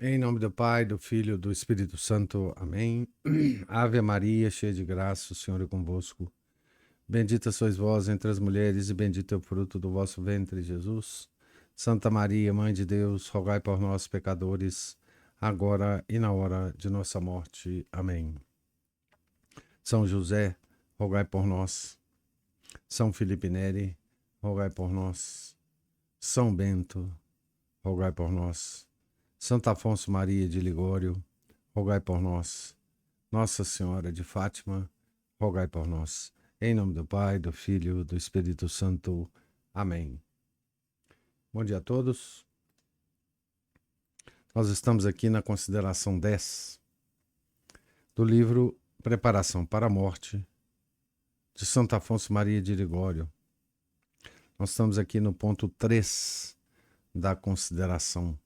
Em nome do Pai, do Filho e do Espírito Santo. Amém. Ave Maria, cheia de graça, o Senhor é convosco. Bendita sois vós entre as mulheres e bendito é o fruto do vosso ventre, Jesus. Santa Maria, Mãe de Deus, rogai por nós, pecadores, agora e na hora de nossa morte. Amém. São José, rogai por nós. São Felipe Neri, rogai por nós. São Bento, rogai por nós. Santo Afonso Maria de Ligório, rogai por nós. Nossa Senhora de Fátima, rogai por nós. Em nome do Pai, do Filho e do Espírito Santo. Amém. Bom dia a todos. Nós estamos aqui na consideração 10 do livro Preparação para a Morte, de Santo Afonso Maria de Ligório. Nós estamos aqui no ponto 3 da consideração.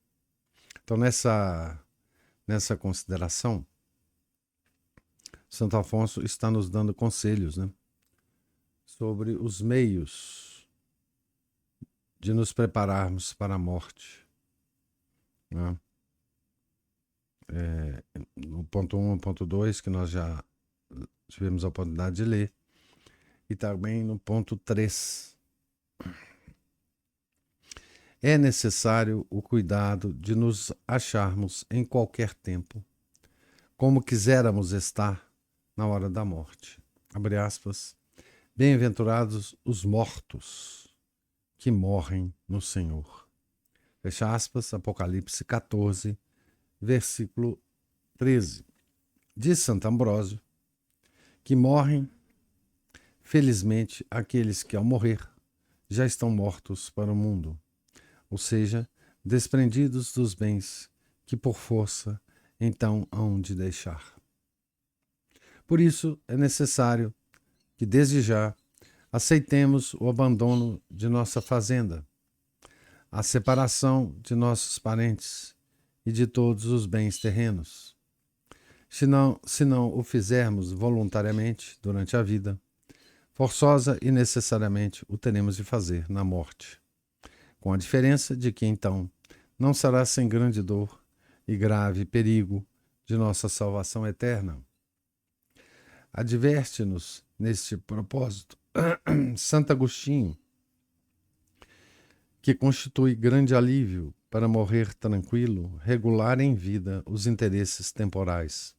Então, nessa consideração, Santo Afonso está nos dando conselhos, né, sobre os meios de nos prepararmos para a morte. Né? No ponto 1 e ponto 2, que nós já tivemos a oportunidade de ler, e também no ponto 3. É necessário o cuidado de nos acharmos em qualquer tempo, como quiseramos estar na hora da morte. Abre aspas. Bem-aventurados os mortos que morrem no Senhor. Fecha aspas, Apocalipse 14, versículo 13. Diz Santo Ambrósio que morrem, felizmente, aqueles que ao morrer já estão mortos para o mundo, ou seja, desprendidos dos bens que por força então hão de deixar. Por isso é necessário que desde já aceitemos o abandono de nossa fazenda, a separação de nossos parentes e de todos os bens terrenos. Se não o fizermos voluntariamente durante a vida, forçosa e necessariamente o teremos de fazer na morte, com a diferença de que então não será sem grande dor e grave perigo de nossa salvação eterna. Adverte-nos neste propósito Santo Agostinho, que constitui grande alívio para morrer tranquilo, regular em vida os interesses temporais,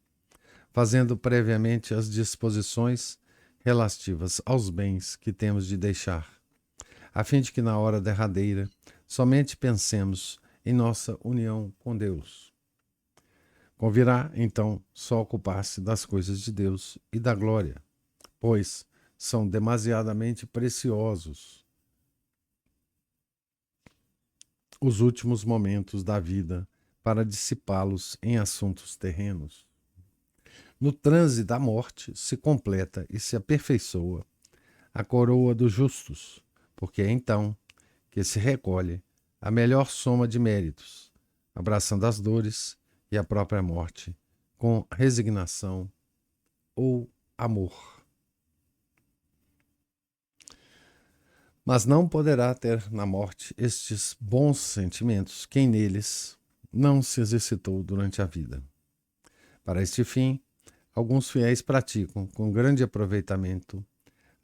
fazendo previamente as disposições relativas aos bens que temos de deixar, a fim de que na hora derradeira somente pensemos em nossa união com Deus. Convirá, então, só ocupar-se das coisas de Deus e da glória, pois são demasiadamente preciosos os últimos momentos da vida para dissipá-los em assuntos terrenos. No transe da morte se completa e se aperfeiçoa a coroa dos justos, porque é então que se recolhe a melhor soma de méritos, abraçando as dores e a própria morte com resignação ou amor. Mas não poderá ter na morte estes bons sentimentos quem neles não se exercitou durante a vida. Para este fim, alguns fiéis praticam com grande aproveitamento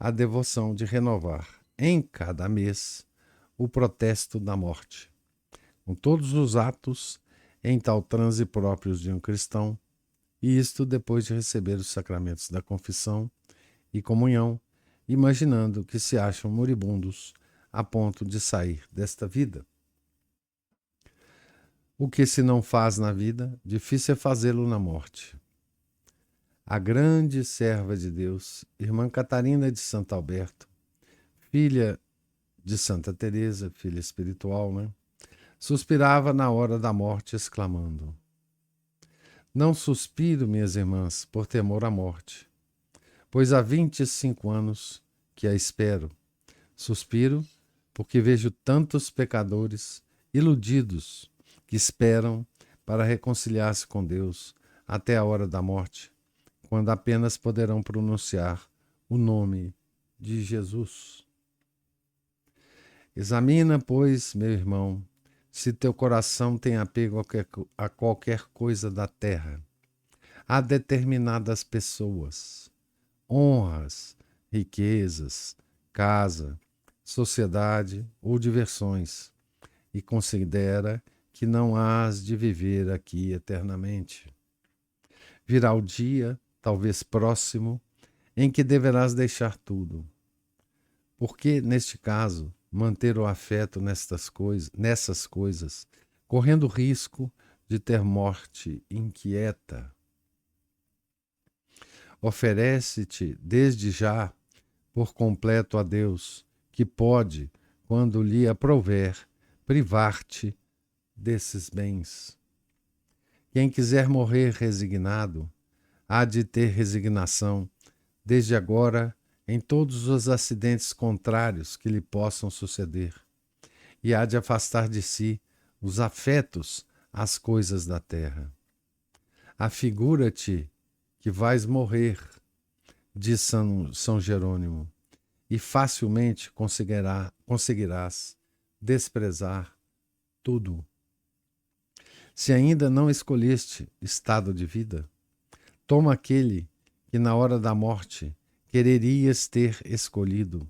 a devoção de renovar em cada mês o protesto da morte, com todos os atos em tal transe próprios de um cristão, e isto depois de receber os sacramentos da confissão e comunhão, imaginando que se acham moribundos a ponto de sair desta vida. O que se não faz na vida, difícil é fazê-lo na morte. A grande serva de Deus, irmã Catarina de Santo Alberto, filha de Santa Teresa, filha espiritual, né? Suspirava na hora da morte, exclamando: Não suspiro, minhas irmãs, por temor à morte, pois há 25 anos que a espero. Suspiro porque vejo tantos pecadores iludidos que esperam para reconciliar-se com Deus até a hora da morte, quando apenas poderão pronunciar o nome de Jesus. Examina, pois, meu irmão, se teu coração tem apego a qualquer coisa da terra, a determinadas pessoas, honras, riquezas, casa, sociedade ou diversões, e considera que não hás de viver aqui eternamente. Virá o dia, talvez próximo, em que deverás deixar tudo. Porque, neste caso, manter o afeto nessas coisas, correndo risco de ter morte inquieta? Oferece-te desde já por completo a Deus, que pode, quando lhe aprouver, privar-te desses bens. Quem quiser morrer resignado, há de ter resignação, desde agora, em todos os acidentes contrários que lhe possam suceder, e há de afastar de si os afetos às coisas da terra. Afigura-te que vais morrer, diz São Jerônimo, e facilmente conseguirás desprezar tudo. Se ainda não escolheste estado de vida, toma aquele que na hora da morte quererias ter escolhido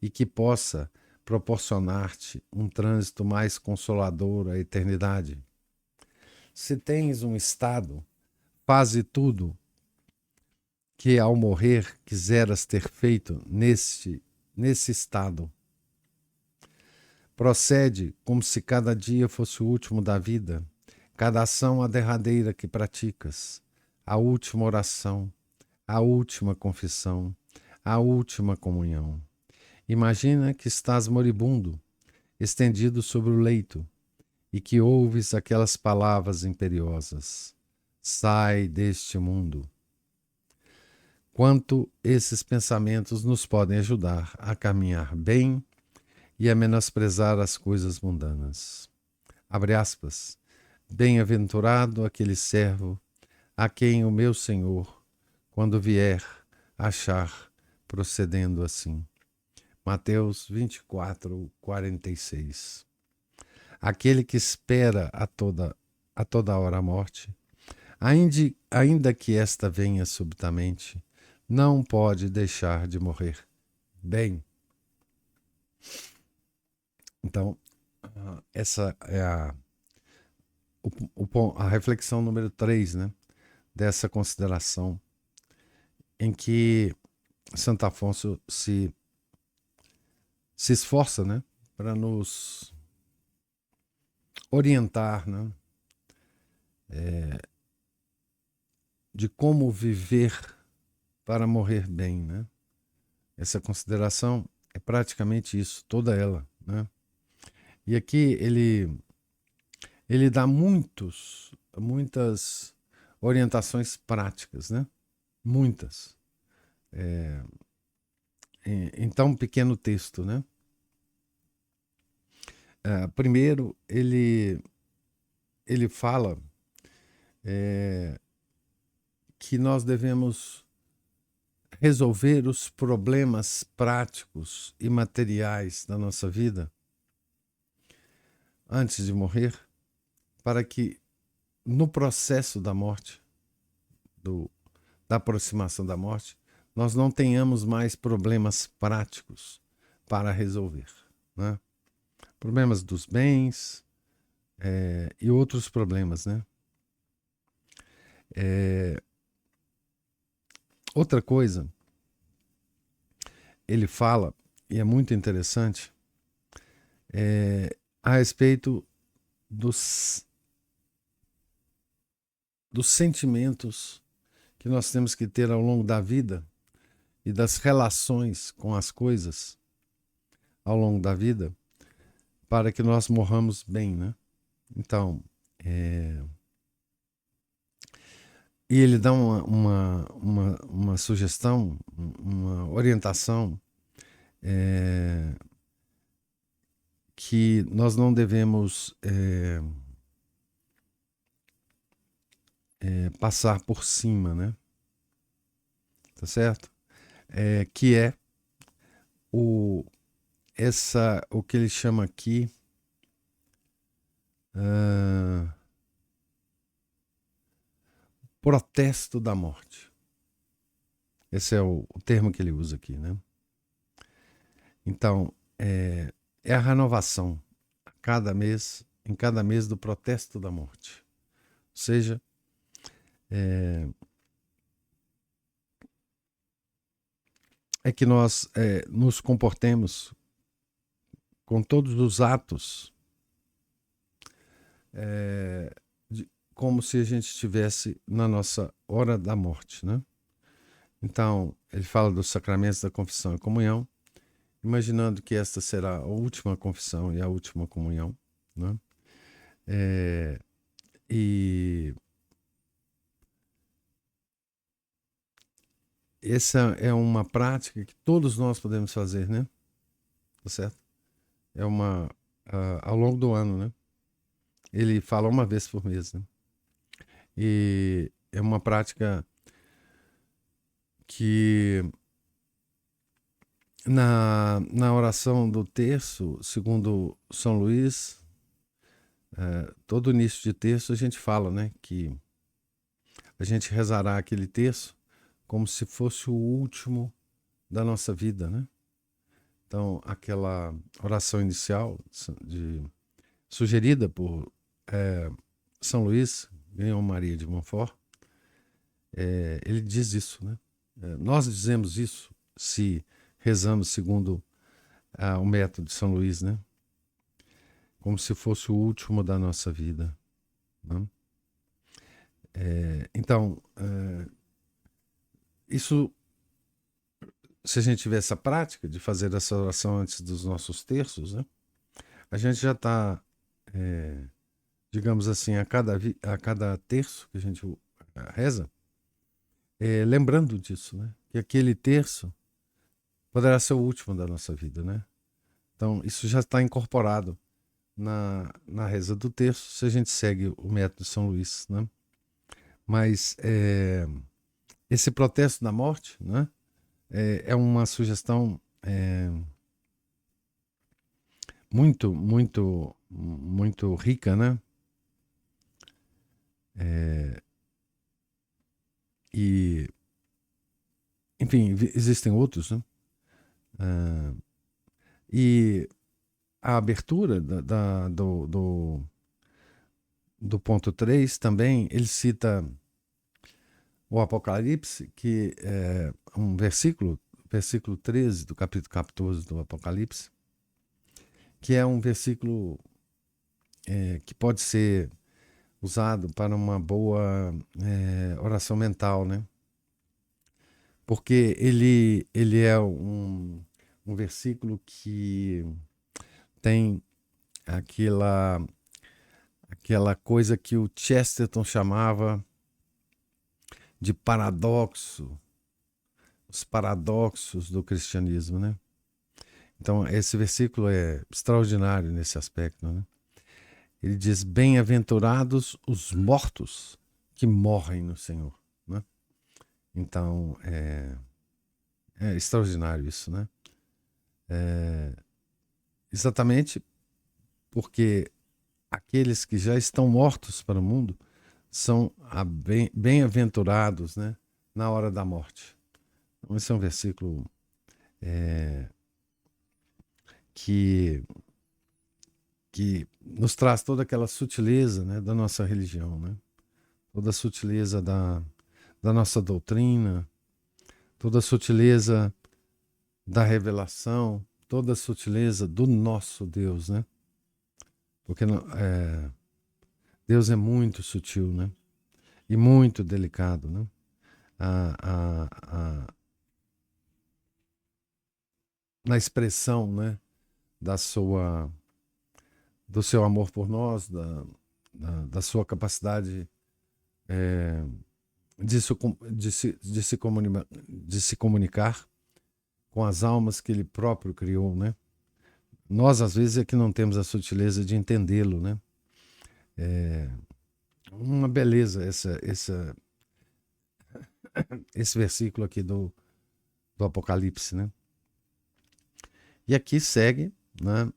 e que possa proporcionar-te um trânsito mais consolador à eternidade. Se tens um estado, faze tudo que ao morrer quiseras ter feito nesse estado. Procede como se cada dia fosse o último da vida, cada ação a derradeira que praticas, a última oração, a última confissão, a última comunhão. Imagina que estás moribundo, estendido sobre o leito, e que ouves aquelas palavras imperiosas: sai deste mundo. Quanto esses pensamentos nos podem ajudar a caminhar bem e a menosprezar as coisas mundanas. Abre aspas. Bem-aventurado aquele servo a quem o meu Senhor, quando vier, achar procedendo assim. Mateus 24, 46. Aquele que espera a toda hora a morte, ainda que esta venha subitamente, não pode deixar de morrer bem. Então, essa é a reflexão número 3, né, dessa consideração, em que Santo Afonso se esforça, né, para nos orientar, né, de como viver para morrer bem, né? Essa consideração é praticamente isso, toda ela, né? E aqui ele dá muitas orientações práticas, né? Muitas. Em tão pequeno texto, né? Primeiro, ele fala que nós devemos resolver os problemas práticos e materiais da nossa vida antes de morrer, para que no processo da morte, da aproximação da morte, nós não tenhamos mais problemas práticos para resolver, né? Problemas dos bens e outros problemas, né? Outra coisa, ele fala, e é muito interessante, a respeito dos sentimentos que nós temos que ter ao longo da vida e das relações com as coisas ao longo da vida para que nós morramos bem, né? Então, e ele dá uma sugestão, uma orientação que nós não devemos passar por cima, né? Tá certo? Que é o que ele chama aqui ah, protesto da morte. Esse é o termo que ele usa aqui, né? Então, é a renovação em cada mês do protesto da morte. Ou seja, é que nós nos comportemos com todos os atos como se a gente estivesse na nossa hora da morte, né? Então, ele fala dos sacramentos da confissão e comunhão, imaginando que esta será a última confissão e a última comunhão, né? E essa é uma prática que todos nós podemos fazer, né? Tá certo? É uma ao longo do ano, né? Ele fala uma vez por mês, né? E é uma prática que na oração do terço, segundo São Luís, todo início de terço a gente fala, né, que a gente rezará aquele terço como se fosse o último da nossa vida, né? Então, aquela oração inicial sugerida por São Luís, Guilherme Maria de Montfort, ele diz isso, né? Nós dizemos isso se rezamos segundo o método de São Luís, né? Como se fosse o último da nossa vida, né? Então, isso, se a gente tiver essa prática de fazer essa oração antes dos nossos terços, né? A gente já está, digamos assim, a cada terço que a gente reza, lembrando disso, né? Que aquele terço poderá ser o último da nossa vida, né? Então, isso já está incorporado na reza do terço, se a gente segue o método de São Luís, né? Mas esse protesto da morte, né? É uma sugestão muito, muito, muito rica, né? E, enfim, existem outros, né? E a abertura do ponto 3 também, ele cita o Apocalipse, que é um versículo 13 do capítulo 14 do Apocalipse, que é um versículo que pode ser usado para uma boa oração mental, né? Porque ele é um versículo que tem aquela coisa que o Chesterton chamava de paradoxo, os paradoxos do cristianismo, né? Então, esse versículo é extraordinário nesse aspecto, né? Ele diz: bem-aventurados os mortos que morrem no Senhor, né? Então, é extraordinário isso, né? Exatamente porque aqueles que já estão mortos para o mundo são bem-aventurados, né, na hora da morte. Então, esse é um versículo que nos traz toda aquela sutileza, né, da nossa religião, né? Toda a sutileza da nossa doutrina, toda a sutileza da revelação, toda a sutileza do nosso Deus, né? Porque Deus é muito sutil, né? E muito delicado, né? Na expressão, né? Do seu amor por nós, da sua capacidade de se comunicar com as almas que ele próprio criou, né? Nós, às vezes, é que não temos a sutileza de entendê-lo, né? Uma beleza esse versículo aqui do Apocalipse, né? E aqui segue, né,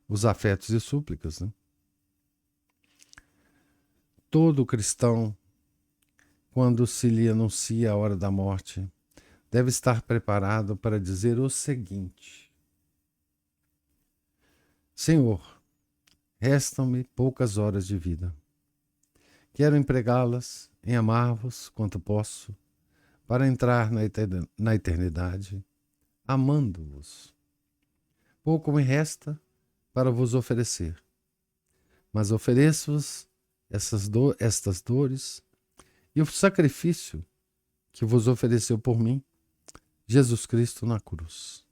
os afetos e súplicas, né? Todo cristão, quando se lhe anuncia a hora da morte, deve estar preparado para dizer o seguinte: Senhor, restam-me poucas horas de vida. Quero empregá-las em amar-vos quanto posso, para entrar na eternidade, amando-vos. Pouco me resta para vos oferecer, mas ofereço-vos estas dores e o sacrifício que vos ofereceu por mim, Jesus Cristo na cruz.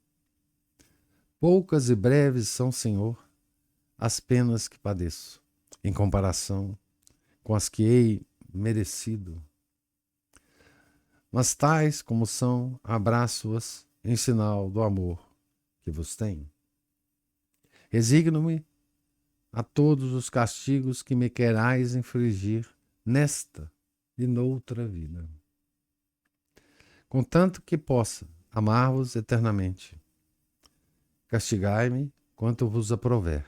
Poucas e breves são, Senhor, as penas que padeço, em comparação com as que hei merecido. Mas tais como são, abraço-as em sinal do amor que vos tenho. Resigno-me a todos os castigos que me querais infligir nesta e noutra vida, contanto que possa amar-vos eternamente. Castigai-me quanto vos aprouver.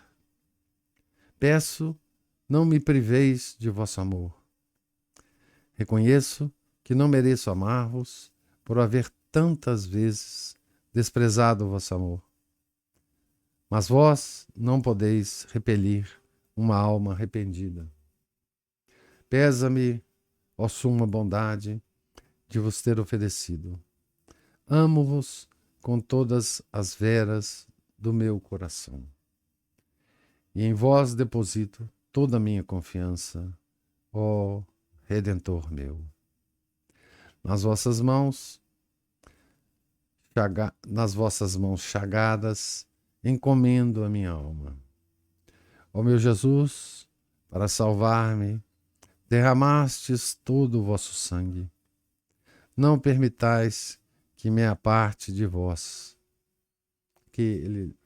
Peço, não me priveis de vosso amor. Reconheço que não mereço amar-vos por haver tantas vezes desprezado o vosso amor. Mas vós não podeis repelir uma alma arrependida. Pesa-me, ó suma bondade, de vos ter oferecido. Amo-vos com todas as veras do meu coração. E em vós deposito toda a minha confiança, ó Redentor meu. Nas vossas mãos chagadas, encomendo a minha alma. Ó meu Jesus, para salvar-me, derramastes todo o vosso sangue. Não permitais que me aparte de vós. Que ele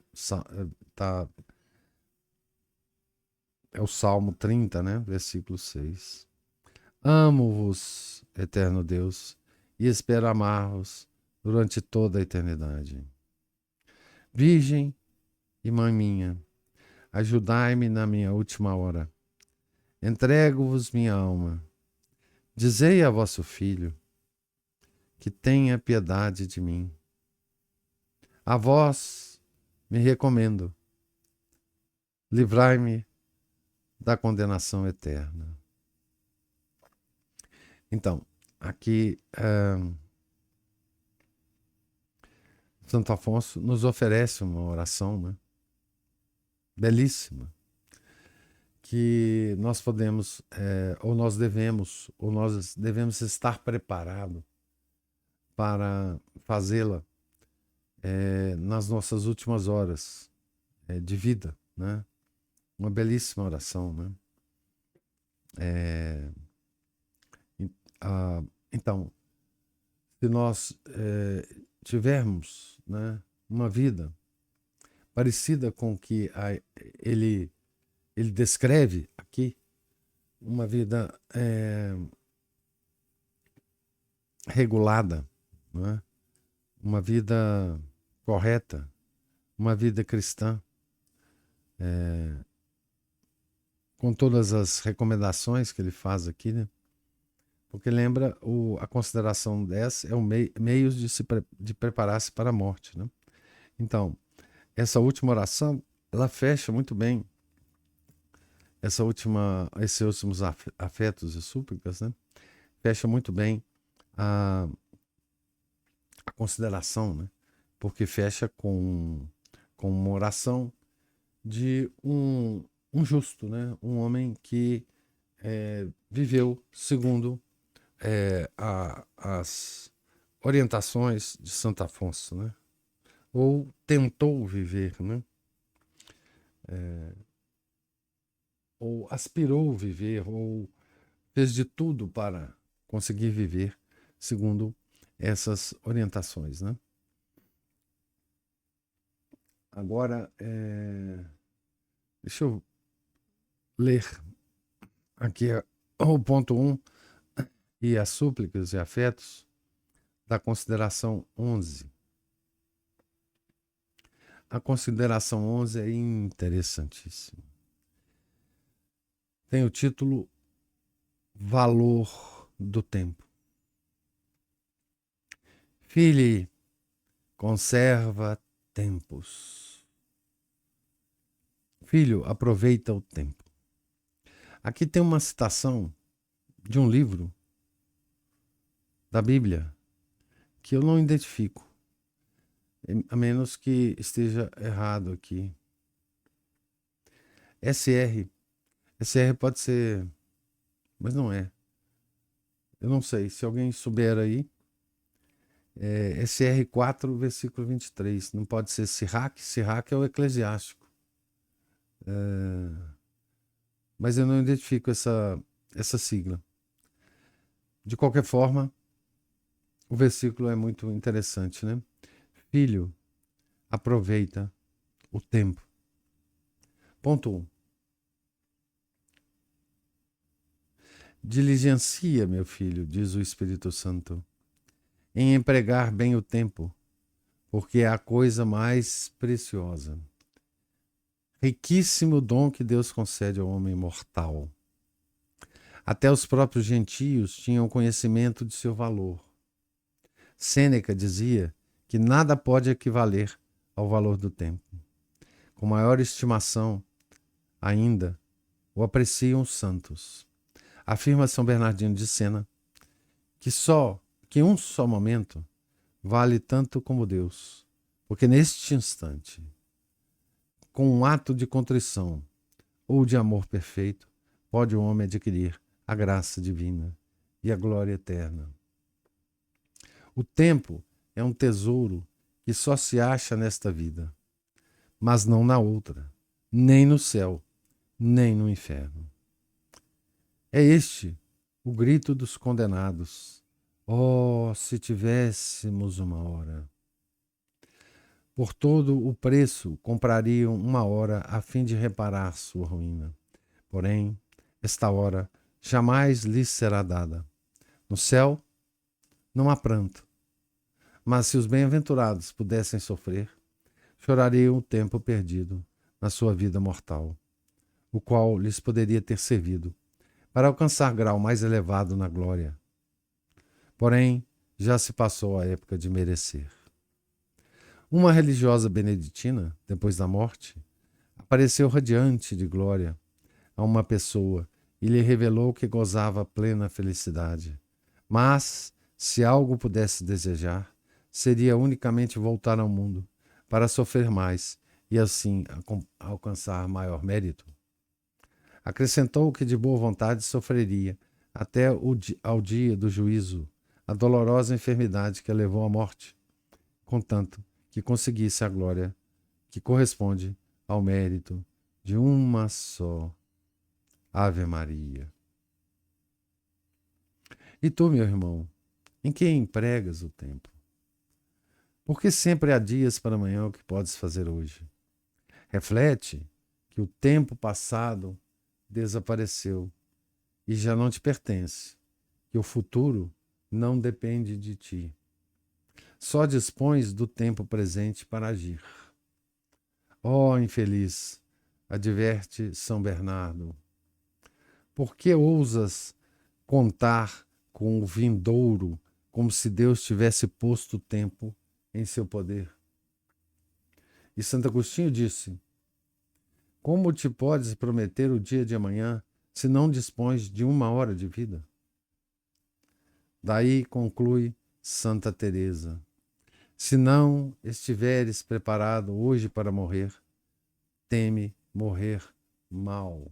é o Salmo 30, né? Versículo 6. Amo-vos, eterno Deus, e espero amar-vos durante toda a eternidade. Virgem e Mãe minha, ajudai-me na minha última hora. Entrego-vos minha alma. Dizei a vosso Filho que tenha piedade de mim. A vós me recomendo. Livrai-me da condenação eterna. Então, aqui Santo Afonso nos oferece uma oração, né? Belíssima, que nós podemos, ou nós devemos estar preparados para fazê-la nas nossas últimas horas de vida, né? Uma belíssima oração, né? Então, se nós tivermos, né, uma vida parecida com o que ele descreve aqui, uma vida regulada, né? Uma vida correta, uma vida cristã, com todas as recomendações que ele faz aqui, né? Porque lembra, a consideração 10 é o meio de preparar-se para a morte, né? Então, essa última oração, ela fecha muito bem esses últimos afetos e súplicas, né? Fecha muito bem a consideração, né? Porque fecha com uma oração de um justo, né? Um homem que viveu segundo as orientações de Santo Afonso, né? Ou tentou viver, né? Ou aspirou viver, ou fez de tudo para conseguir viver segundo essas orientações, né? Agora, deixa eu ler aqui o ponto 1 e as súplicas e afetos da consideração 11. a consideração 11 é interessantíssima. Tem o título Valor do Tempo. Filho, conserva tempos. Filho, aproveita o tempo. Aqui tem uma citação de um livro da Bíblia que eu não identifico, a menos que esteja errado aqui. SR pode ser, mas não é. Eu não sei, se alguém souber aí, SR 4, versículo 23. Não pode ser Sirac é o eclesiástico. Mas eu não identifico essa sigla. De qualquer forma, o versículo é muito interessante, né? Filho, aproveita o tempo. Ponto 1. Diligencia, meu filho, diz o Espírito Santo, em empregar bem o tempo, porque é a coisa mais preciosa. Riquíssimo dom que Deus concede ao homem mortal. Até os próprios gentios tinham conhecimento de seu valor. Sêneca dizia que nada pode equivaler ao valor do tempo. Com maior estimação, ainda, o apreciam os santos. Afirma São Bernardino de Sena que um só momento vale tanto como Deus, porque neste instante, com um ato de contrição ou de amor perfeito, pode o homem adquirir a graça divina e a glória eterna. O tempo é um tesouro que só se acha nesta vida, mas não na outra, nem no céu, nem no inferno. É este o grito dos condenados. Oh, se tivéssemos uma hora! Por todo o preço comprariam uma hora a fim de reparar sua ruína. Porém, esta hora jamais lhes será dada. No céu não há pranto, mas se os bem-aventurados pudessem sofrer, chorariam o tempo perdido na sua vida mortal, o qual lhes poderia ter servido para alcançar grau mais elevado na glória. Porém, já se passou a época de merecer. Uma religiosa beneditina, depois da morte, apareceu radiante de glória a uma pessoa e lhe revelou que gozava plena felicidade. Mas, se algo pudesse desejar, seria unicamente voltar ao mundo para sofrer mais e assim alcançar maior mérito. Acrescentou que de boa vontade sofreria até ao dia do juízo a dolorosa enfermidade que a levou à morte, contanto que conseguisse a glória que corresponde ao mérito de uma só Ave Maria. E tu, meu irmão, em que empregas o tempo? Porque sempre há dias para amanhã o que podes fazer hoje. Reflete que o tempo passado desapareceu e já não te pertence, que o futuro não depende de ti. Só dispões do tempo presente para agir. Ó infeliz, adverte São Bernardo, por que ousas contar com o vindouro como se Deus tivesse posto o tempo em seu poder? E Santo Agostinho disse: como te podes prometer o dia de amanhã se não dispões de uma hora de vida? Daí conclui Santa Teresa: se não estiveres preparado hoje para morrer, teme morrer mal.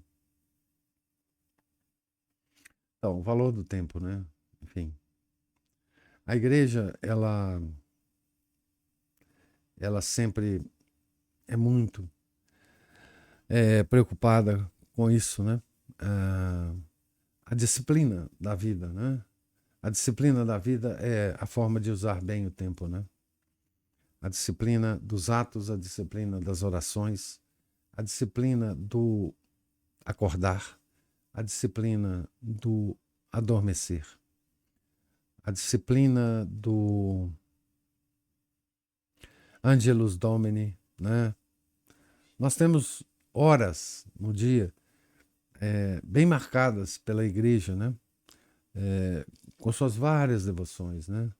Então, o valor do tempo, né? Enfim. A igreja, ela sempre é muito preocupada com isso, né? A disciplina da vida, né? A disciplina da vida é a forma de usar bem o tempo, né? A disciplina dos atos, a disciplina das orações, a disciplina do acordar, a disciplina do adormecer, a disciplina do Angelus Domini, né? Nós temos horas no dia bem marcadas pela igreja, né? Com suas várias devoções, né?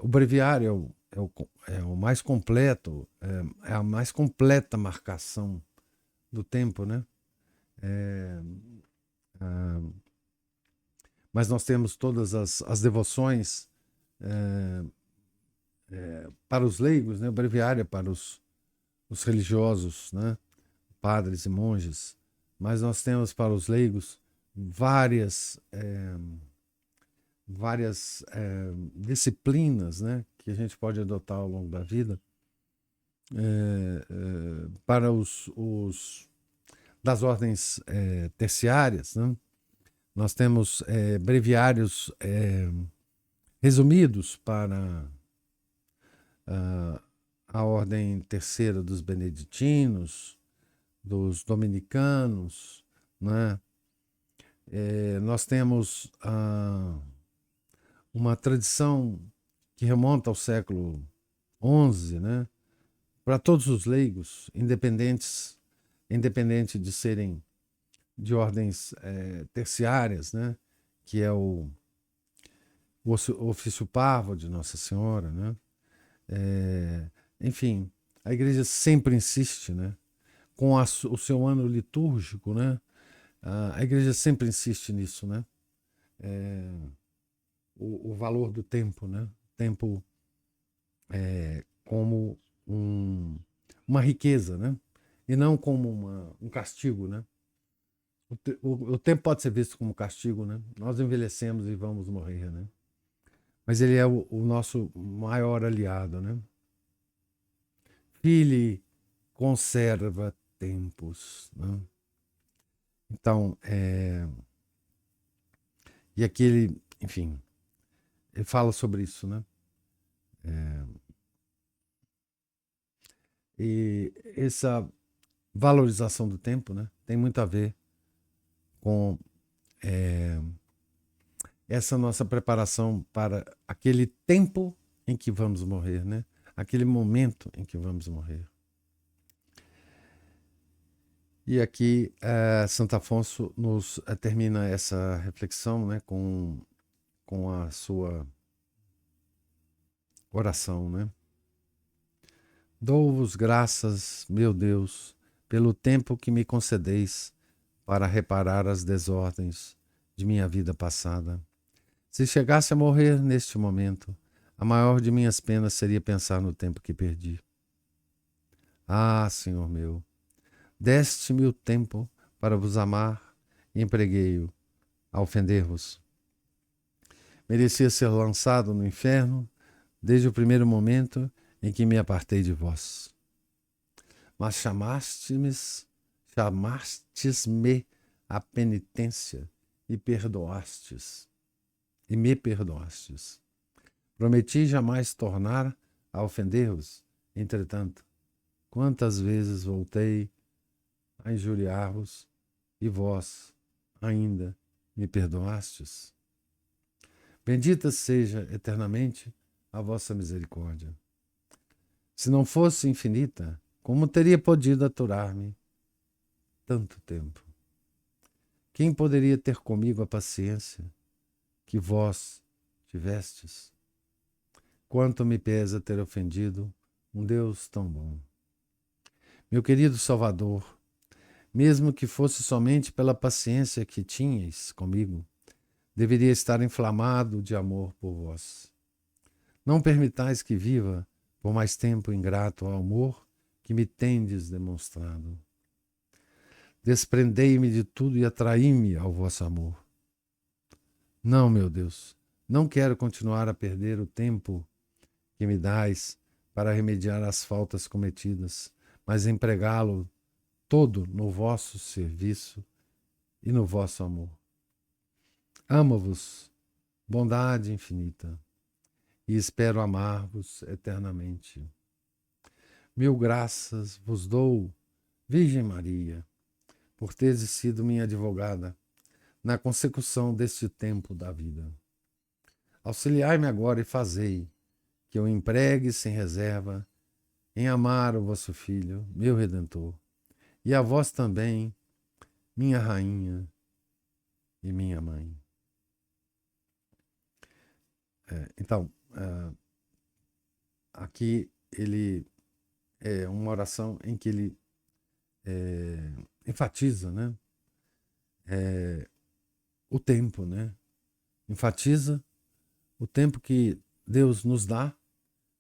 O breviário é o mais completo, é a mais completa marcação do tempo, né? Mas nós temos todas as devoções para os leigos, né? O breviário é para os religiosos, né? Padres e monges, mas nós temos para os leigos várias disciplinas, né, que a gente pode adotar ao longo da vida para os das ordens terciárias, né? Nós temos breviários resumidos para a ordem terceira dos beneditinos, dos dominicanos, né? Nós temos uma tradição que remonta ao século XI, né? Para todos os leigos, independente de serem de ordens terciárias, né? Que é o ofício parvo de Nossa Senhora, né? Enfim, a igreja sempre insiste, né? Com o seu ano litúrgico, né? A igreja sempre insiste nisso, né? O valor do tempo, né? Tempo como uma riqueza, né? E não como um castigo, né? O tempo pode ser visto como castigo, né? Nós envelhecemos e vamos morrer, né? Mas ele é o nosso maior aliado, né? Ele conserva tempos, né? Então, e aqui ele, enfim, ele fala sobre isso, né? E essa valorização do tempo, né, tem muito a ver com essa nossa preparação para aquele tempo em que vamos morrer, né? Aquele momento em que vamos morrer. E aqui Santo Afonso nos termina essa reflexão, né, com a sua oração, né? Dou-vos graças, meu Deus, pelo tempo que me concedeis para reparar as desordens de minha vida passada. Se chegasse a morrer neste momento, a maior de minhas penas seria pensar no tempo que perdi. Ah, Senhor meu, deste-me o tempo para vos amar e empreguei-o a ofender-vos. Merecia ser lançado no inferno desde o primeiro momento em que me apartei de vós. Mas chamastes-me à penitência e perdoastes. E me perdoastes. Prometi jamais tornar a ofender-vos. Entretanto, quantas vezes voltei a injuriar-vos e vós ainda me perdoastes? Bendita seja eternamente a vossa misericórdia. Se não fosse infinita, como teria podido aturar-me tanto tempo? Quem poderia ter comigo a paciência que vós tivestes? Quanto me pesa ter ofendido um Deus tão bom. Meu querido Salvador, mesmo que fosse somente pela paciência que tinhais comigo, deveria estar inflamado de amor por vós. Não permitais que viva por mais tempo ingrato ao amor que me tendes demonstrado. Desprendei-me de tudo e atraí-me ao vosso amor. Não, meu Deus, não quero continuar a perder o tempo que me dais para remediar as faltas cometidas, mas empregá-lo todo no vosso serviço e no vosso amor. Amo-vos, bondade infinita, e espero amar-vos eternamente. Mil graças vos dou, Virgem Maria, por teres sido minha advogada na consecução deste tempo da vida. Auxiliai-me agora e fazei que eu empregue sem reserva em amar o vosso Filho, meu Redentor, e a vós também, minha Rainha e minha Mãe. Então, aqui ele é uma oração em que ele enfatiza, né, o tempo, né? Enfatiza o tempo que Deus nos dá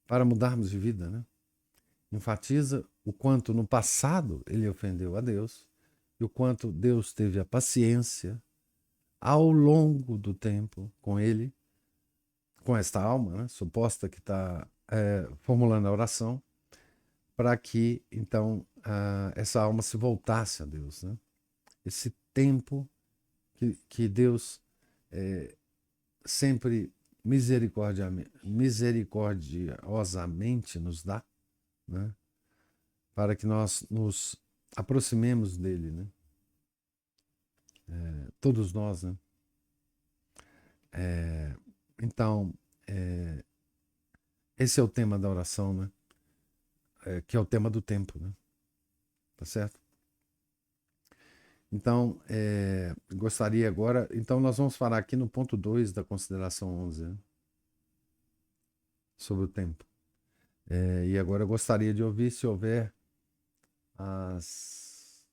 para mudarmos de vida, né? Enfatiza o quanto no passado ele ofendeu a Deus e o quanto Deus teve a paciência ao longo do tempo com ele, com esta alma, né, suposta que está formulando a oração, para que então essa alma se voltasse a Deus, né? Esse tempo que Deus sempre misericordiosamente nos dá, né? Para que nós nos aproximemos dele, né? Todos nós, né? Então, esse é o tema da oração, né? Que é o tema do tempo, né? Tá certo? Então, gostaria agora... Então, nós vamos falar aqui no ponto 2 da consideração 11, né? Sobre o tempo. E agora eu gostaria de ouvir, se houver, as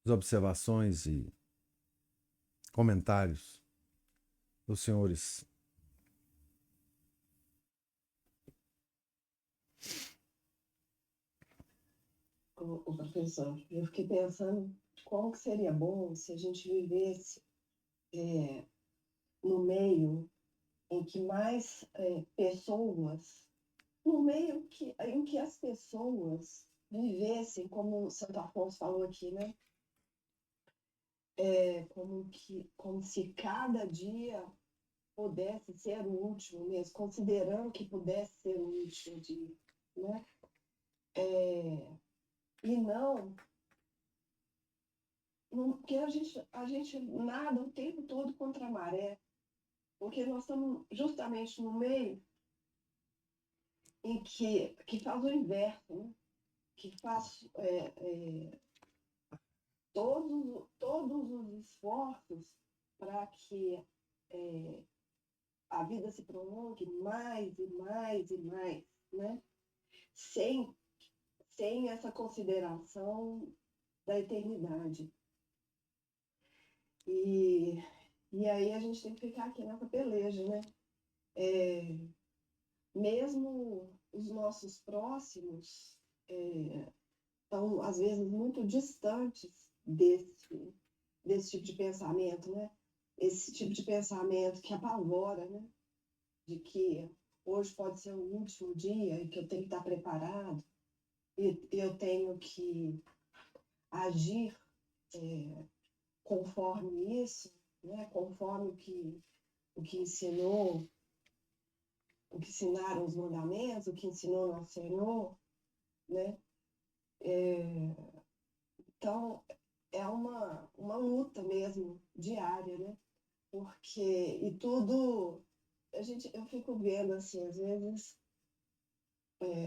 observações e comentários dos senhores. O professor, eu fiquei pensando como que seria bom se a gente vivesse no meio em que mais pessoas, no meio em que as pessoas vivessem, como o Santo Afonso falou aqui, né? Como se cada dia pudesse ser o último mesmo, considerando que pudesse ser o último dia, né? E não porque a gente nada o tempo todo contra a maré, porque nós estamos justamente no meio em que faz o inverso, né? Que faz todos os esforços para que a vida se prolongue mais e mais e mais, né? Sem, sem essa consideração da eternidade. E aí a gente tem que ficar aqui nessa peleja, né? Mesmo os nossos próximos estão, às vezes, muito distantes desse tipo de pensamento, né? Esse tipo de pensamento que apavora, né? De que hoje pode ser o último dia e que eu tenho que estar preparado e eu tenho que agir conforme isso, né? Conforme o que ensinou, o que ensinaram os mandamentos, o que ensinou nosso Senhor, né? Então, é uma luta mesmo, diária, né? Porque, e tudo, eu fico vendo, assim, às vezes,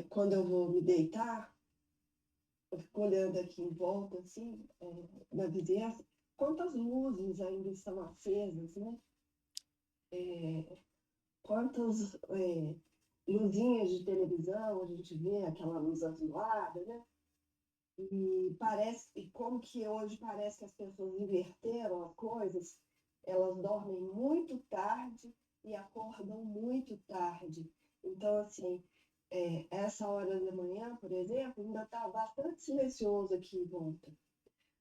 quando eu vou me deitar, eu fico olhando aqui em volta, assim, na vizinhança, quantas luzes ainda estão acesas, né? Quantas luzinhas de televisão a gente vê, aquela luz azulada, né? E como que hoje parece que as pessoas inverteram as coisas, elas dormem muito tarde e acordam muito tarde. Então, assim, essa hora da manhã, por exemplo, ainda está bastante silencioso aqui em volta.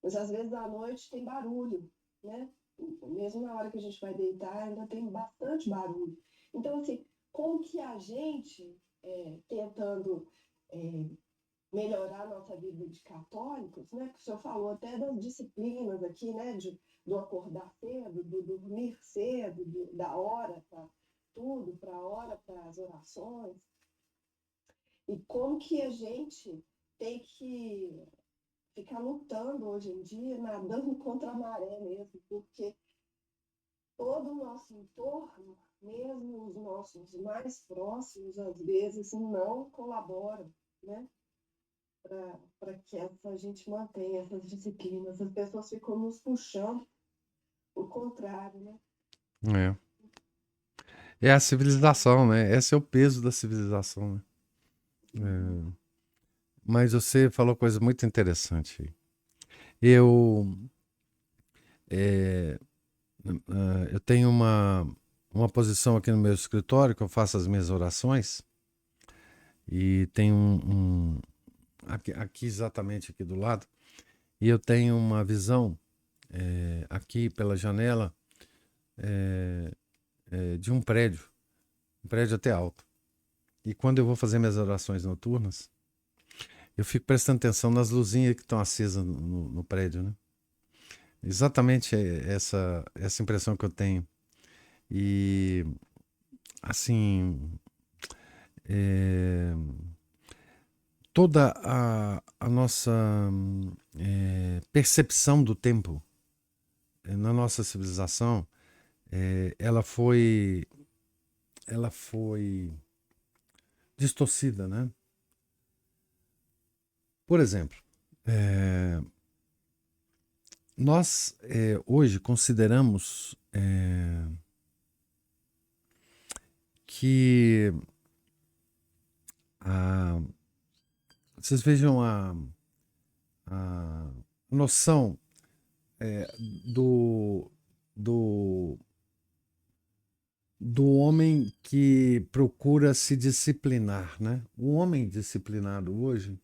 Mas às vezes à noite tem barulho, né? Mesmo na hora que a gente vai deitar, ainda tem bastante barulho. Então, assim, como que a gente, tentando melhorar a nossa vida de católicos, né? Que o senhor falou até das disciplinas aqui, né? Do acordar cedo, do dormir cedo, da hora para tudo, para a hora para as orações. E como que a gente tem que ficar lutando hoje em dia, nadando contra a maré mesmo, porque todo o nosso entorno, mesmo os nossos mais próximos, às vezes, não colaboram, né? Para que a gente mantenha essas disciplinas. As pessoas ficam nos puxando o contrário, né? É. É a civilização, né? Esse é o peso da civilização, né? Uhum. Mas você falou coisa muito interessante aí. Eu, é, eu tenho uma posição aqui no meu escritório que eu faço as minhas orações e tem aqui exatamente aqui do lado, e eu tenho uma visão aqui pela janela de um prédio até alto. E quando eu vou fazer minhas orações noturnas, eu fico prestando atenção nas luzinhas que estão acesas no prédio, né? Exatamente essa impressão que eu tenho. E, assim, é, toda a nossa percepção do tempo na nossa civilização, ela foi distorcida, né? Por exemplo, é, nós hoje consideramos que a, vocês vejam a noção do, do, do homem que procura se disciplinar, né? O homem disciplinado hoje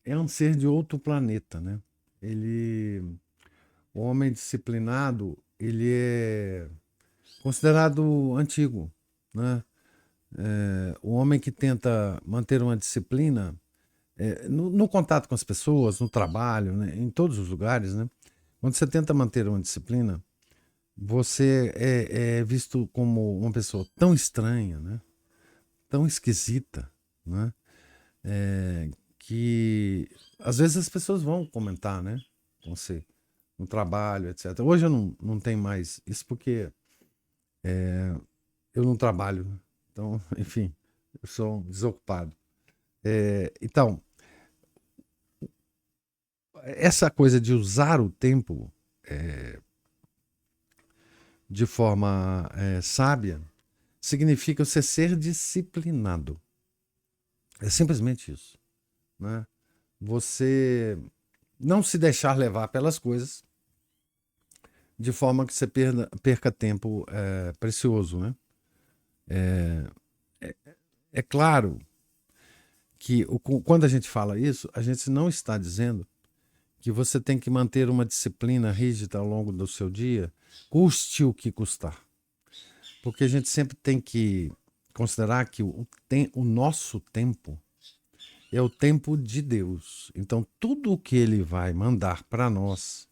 é um ser de outro planeta, né? Ele, o homem disciplinado, ele é considerado antigo, né? O homem que tenta manter uma disciplina no contato com as pessoas, no trabalho, né? Em todos os lugares, né? Quando você tenta manter uma disciplina, você é visto como uma pessoa tão estranha, né? Tão esquisita, né? Que às vezes as pessoas vão comentar, né? Com você, no trabalho, etc. Hoje eu não tenho mais isso porque eu não trabalho. Então, enfim, eu sou um desocupado. Então, essa coisa de usar o tempo de forma sábia significa você ser disciplinado. É simplesmente isso, né? Você não se deixar levar pelas coisas de forma que você perca tempo precioso, né? É claro que quando a gente fala isso, a gente não está dizendo que você tem que manter uma disciplina rígida ao longo do seu dia, custe o que custar. Porque a gente sempre tem que considerar que o nosso tempo é o tempo de Deus. Então, tudo o que ele vai mandar para nós,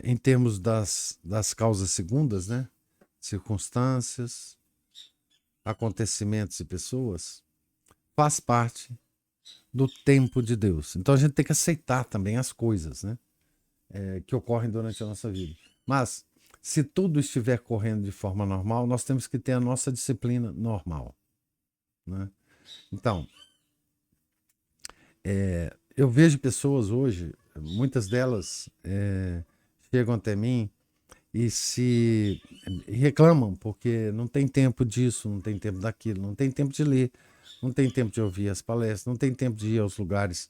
em termos das causas segundas, né? Circunstâncias, acontecimentos e pessoas, faz parte do tempo de Deus. Então, a gente tem que aceitar também as coisas, né? Que ocorrem durante a nossa vida. Mas, se tudo estiver correndo de forma normal, nós temos que ter a nossa disciplina normal, né? Então, eu vejo pessoas hoje, muitas delas chegam até mim e se reclamam porque não tem tempo disso, não tem tempo daquilo, não tem tempo de ler, não tem tempo de ouvir as palestras, não tem tempo de ir aos lugares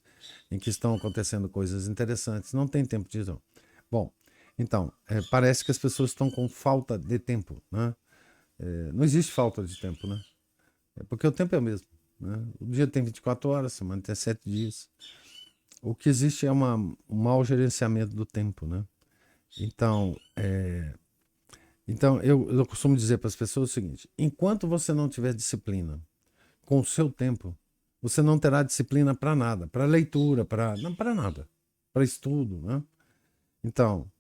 em que estão acontecendo coisas interessantes, não tem tempo disso. Bom, então, parece que as pessoas estão com falta de tempo, né? Não existe falta de tempo, né? É porque o tempo é o mesmo, né? O dia tem 24 horas, a semana tem 7 dias. O que existe é um mau gerenciamento do tempo, né? Então, eu costumo dizer para as pessoas o seguinte: enquanto você não tiver disciplina com o seu tempo, você não terá disciplina para nada, para leitura, não para nada, para estudo, né? Então,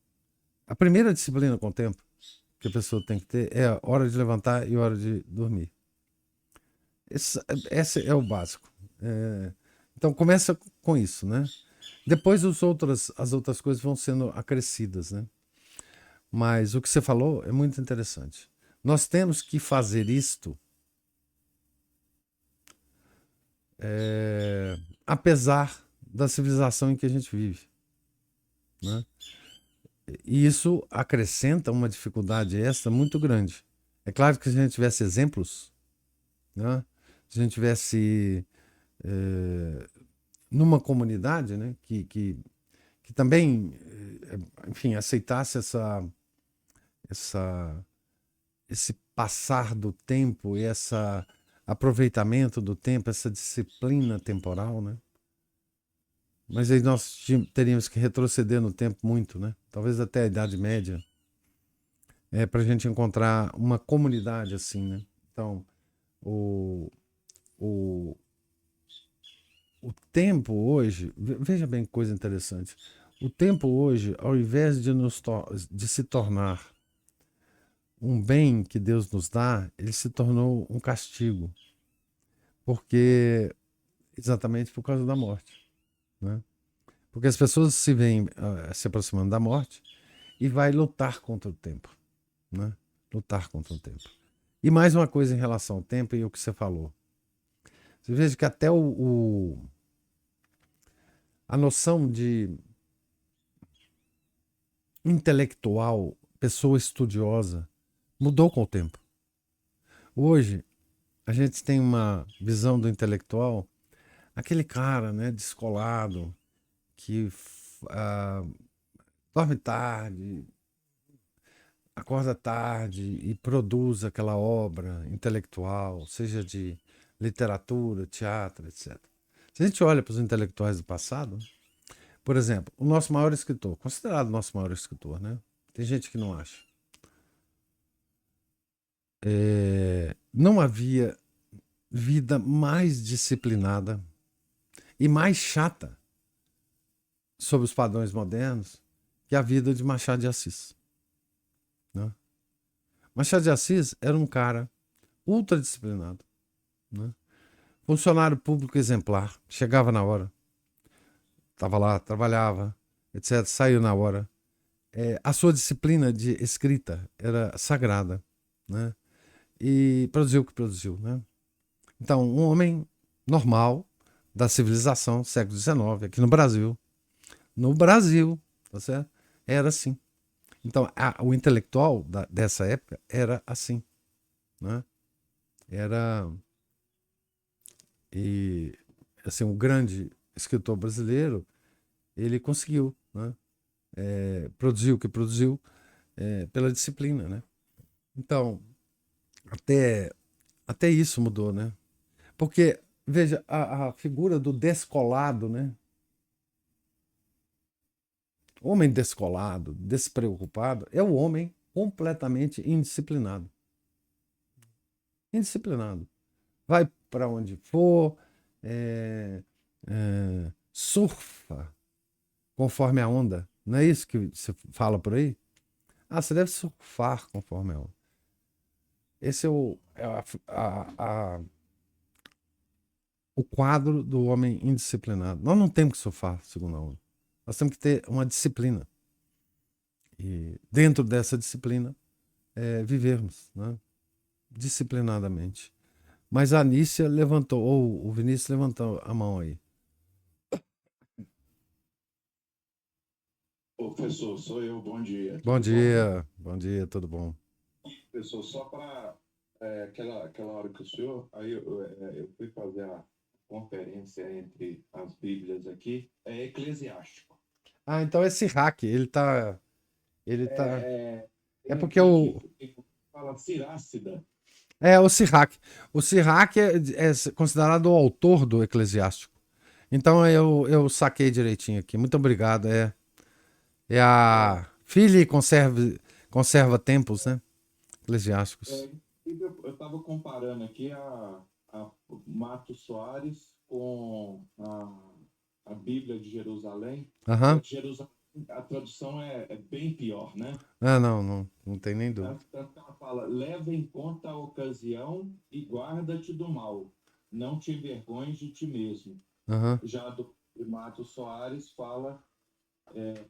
a primeira disciplina com o tempo que a pessoa tem que ter é a hora de levantar e a hora de dormir. Esse é o básico. Então começa com isso, né? Depois as outras coisas vão sendo acrescidas, né? Mas o que você falou é muito interessante. Nós temos que fazer isto, apesar da civilização em que a gente vive, né? E isso acrescenta uma dificuldade extra muito grande. É claro que se a gente tivesse exemplos, né? Se a gente tivesse numa comunidade, né? Que também, enfim, aceitasse essa, esse passar do tempo e esse aproveitamento do tempo, essa disciplina temporal, né? Mas aí nós teríamos que retroceder no tempo muito, né? Talvez até a Idade Média, para a gente encontrar uma comunidade assim, né? Então, o, o, o tempo hoje, veja bem que coisa interessante. O tempo hoje, ao invés de se tornar um bem que Deus nos dá, ele se tornou um castigo, porque exatamente por causa da morte, né? Porque as pessoas se veem se aproximando da morte e vai lutar contra o tempo, né? Lutar contra o tempo. E mais uma coisa em relação ao tempo e o que você falou. Você veja que até a noção de intelectual, pessoa estudiosa, mudou com o tempo. Hoje, a gente tem uma visão do intelectual, aquele cara, né, descolado, que ah, dorme tarde, acorda tarde e produz aquela obra intelectual, seja de literatura, teatro, etc. Se a gente olha para os intelectuais do passado, por exemplo, o nosso maior escritor, considerado o nosso maior escritor, né? Tem gente que não acha. Não havia vida mais disciplinada e mais chata sob os padrões modernos que a vida de Machado de Assis, né? Machado de Assis era um cara ultra disciplinado, né? Funcionário público exemplar, chegava na hora, estava lá, trabalhava, etc., saiu na hora. A sua disciplina de escrita era sagrada, né? E produziu o que produziu, né? Então, um homem normal da civilização, século XIX, aqui no Brasil, tá certo? Era assim. Então, o intelectual dessa época era assim, né? Era e assim um grande escritor brasileiro, ele conseguiu, né? Produziu o que produziu pela disciplina, né? Então, até até isso mudou, né? Porque veja a figura do descolado, né? O homem descolado, despreocupado, é o homem completamente indisciplinado. Indisciplinado. Vai para onde for, surfa conforme a onda. Não é isso que você fala por aí? Ah, você deve surfar conforme a onda. Esse é o quadro do homem indisciplinado. Nós não temos que surfar segundo a onda. Nós temos que ter uma disciplina. E dentro dessa disciplina, vivermos, né? Disciplinadamente. Mas a Anícia levantou, ou o Vinícius levantou a mão aí. Professor, sou eu, bom dia. Bom dia, tudo bom? Professor, só para aquela hora que o senhor, aí eu fui fazer a conferência entre as Bíblias aqui, é eclesiástico. Ah, então esse hack, ele tá, é Tem porque aqui que fala Cirácida. o Sirac. O Sirac é considerado o autor do Eclesiástico. Então eu saquei direitinho aqui. Muito obrigado. É É, a filha conserva tempos, né? Eclesiásticos. eu estava comparando aqui a Mato Soares com a Bíblia de Jerusalém. A Aham. de Jerusalém, a tradução é bem pior, né? Ah, não tem nem dúvida. Tanto que ela fala, leva em conta a ocasião e guarda-te do mal. Não te envergonhes de ti mesmo. Aham. Já do Mato Soares fala,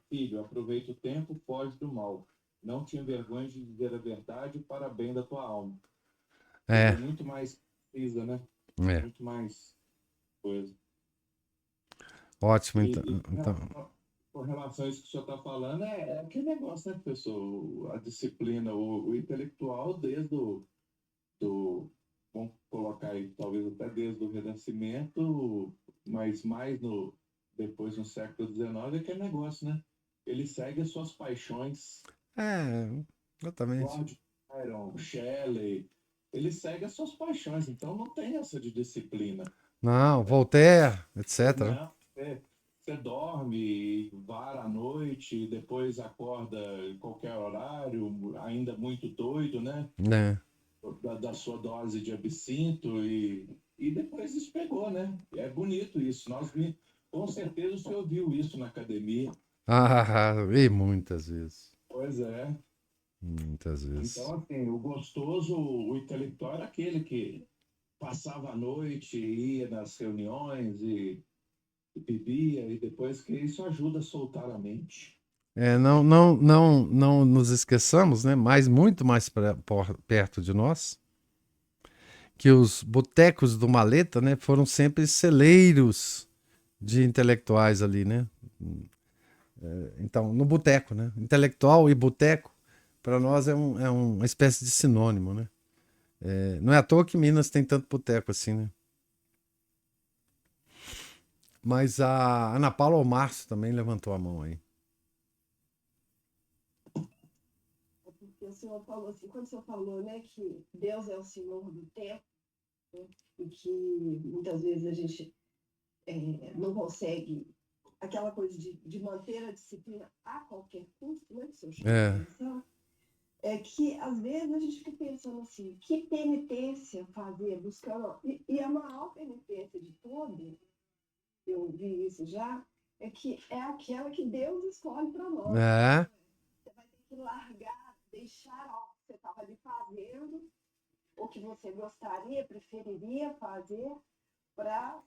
filho, aproveita o tempo, foge do mal. não tinha vergonha de dizer a verdade para bem da tua alma. É, É muito mais precisa, né? é. Muito mais coisa. Ótimo, então. E Então, com relação a isso que o senhor está falando, é aquele negócio, né, professor? A disciplina, o intelectual, desde vamos colocar aí, talvez até desde o Renascimento, mas mais depois no século XIX, é aquele negócio, né? Ele segue as suas paixões. exatamente. Lord Byron, Shelley, ele segue as suas paixões, então não tem essa de disciplina. Não, Voltaire, etc. Não, você dorme, vara à noite, depois acorda em qualquer horário, ainda muito doido, né? Né? Da sua dose de absinto e depois isso pegou, né? É bonito isso. Com certeza o senhor viu isso na academia. E muitas vezes. Pois é. Muitas vezes. Então, assim, o gostoso, o intelectual era aquele que passava a noite, ia nas reuniões e bebia, e depois que isso ajuda a soltar a mente. Não nos esqueçamos, né? Mas muito mais perto de nós, que os botecos do Maleta, né, foram sempre celeiros de intelectuais ali, né? Então, no boteco, né? Intelectual e boteco, para nós é uma espécie de sinônimo, né? Não é à toa que Minas tem tanto boteco assim, né? Mas a Ana Paula Márcio também levantou a mão aí. Porque o senhor falou assim, quando o senhor falou, né, que Deus é o Senhor do tempo, né, e que muitas vezes a gente não consegue aquela coisa de manter a disciplina a qualquer custo, né, que o senhor chamou a É, atenção, é que às vezes a gente fica pensando assim, que penitência fazer, buscando, e a maior penitência de todas, eu vi isso já, é que é aquela que Deus escolhe para nós. é, Você vai ter que largar, deixar algo que você estava ali fazendo, ou que você gostaria, preferiria fazer, para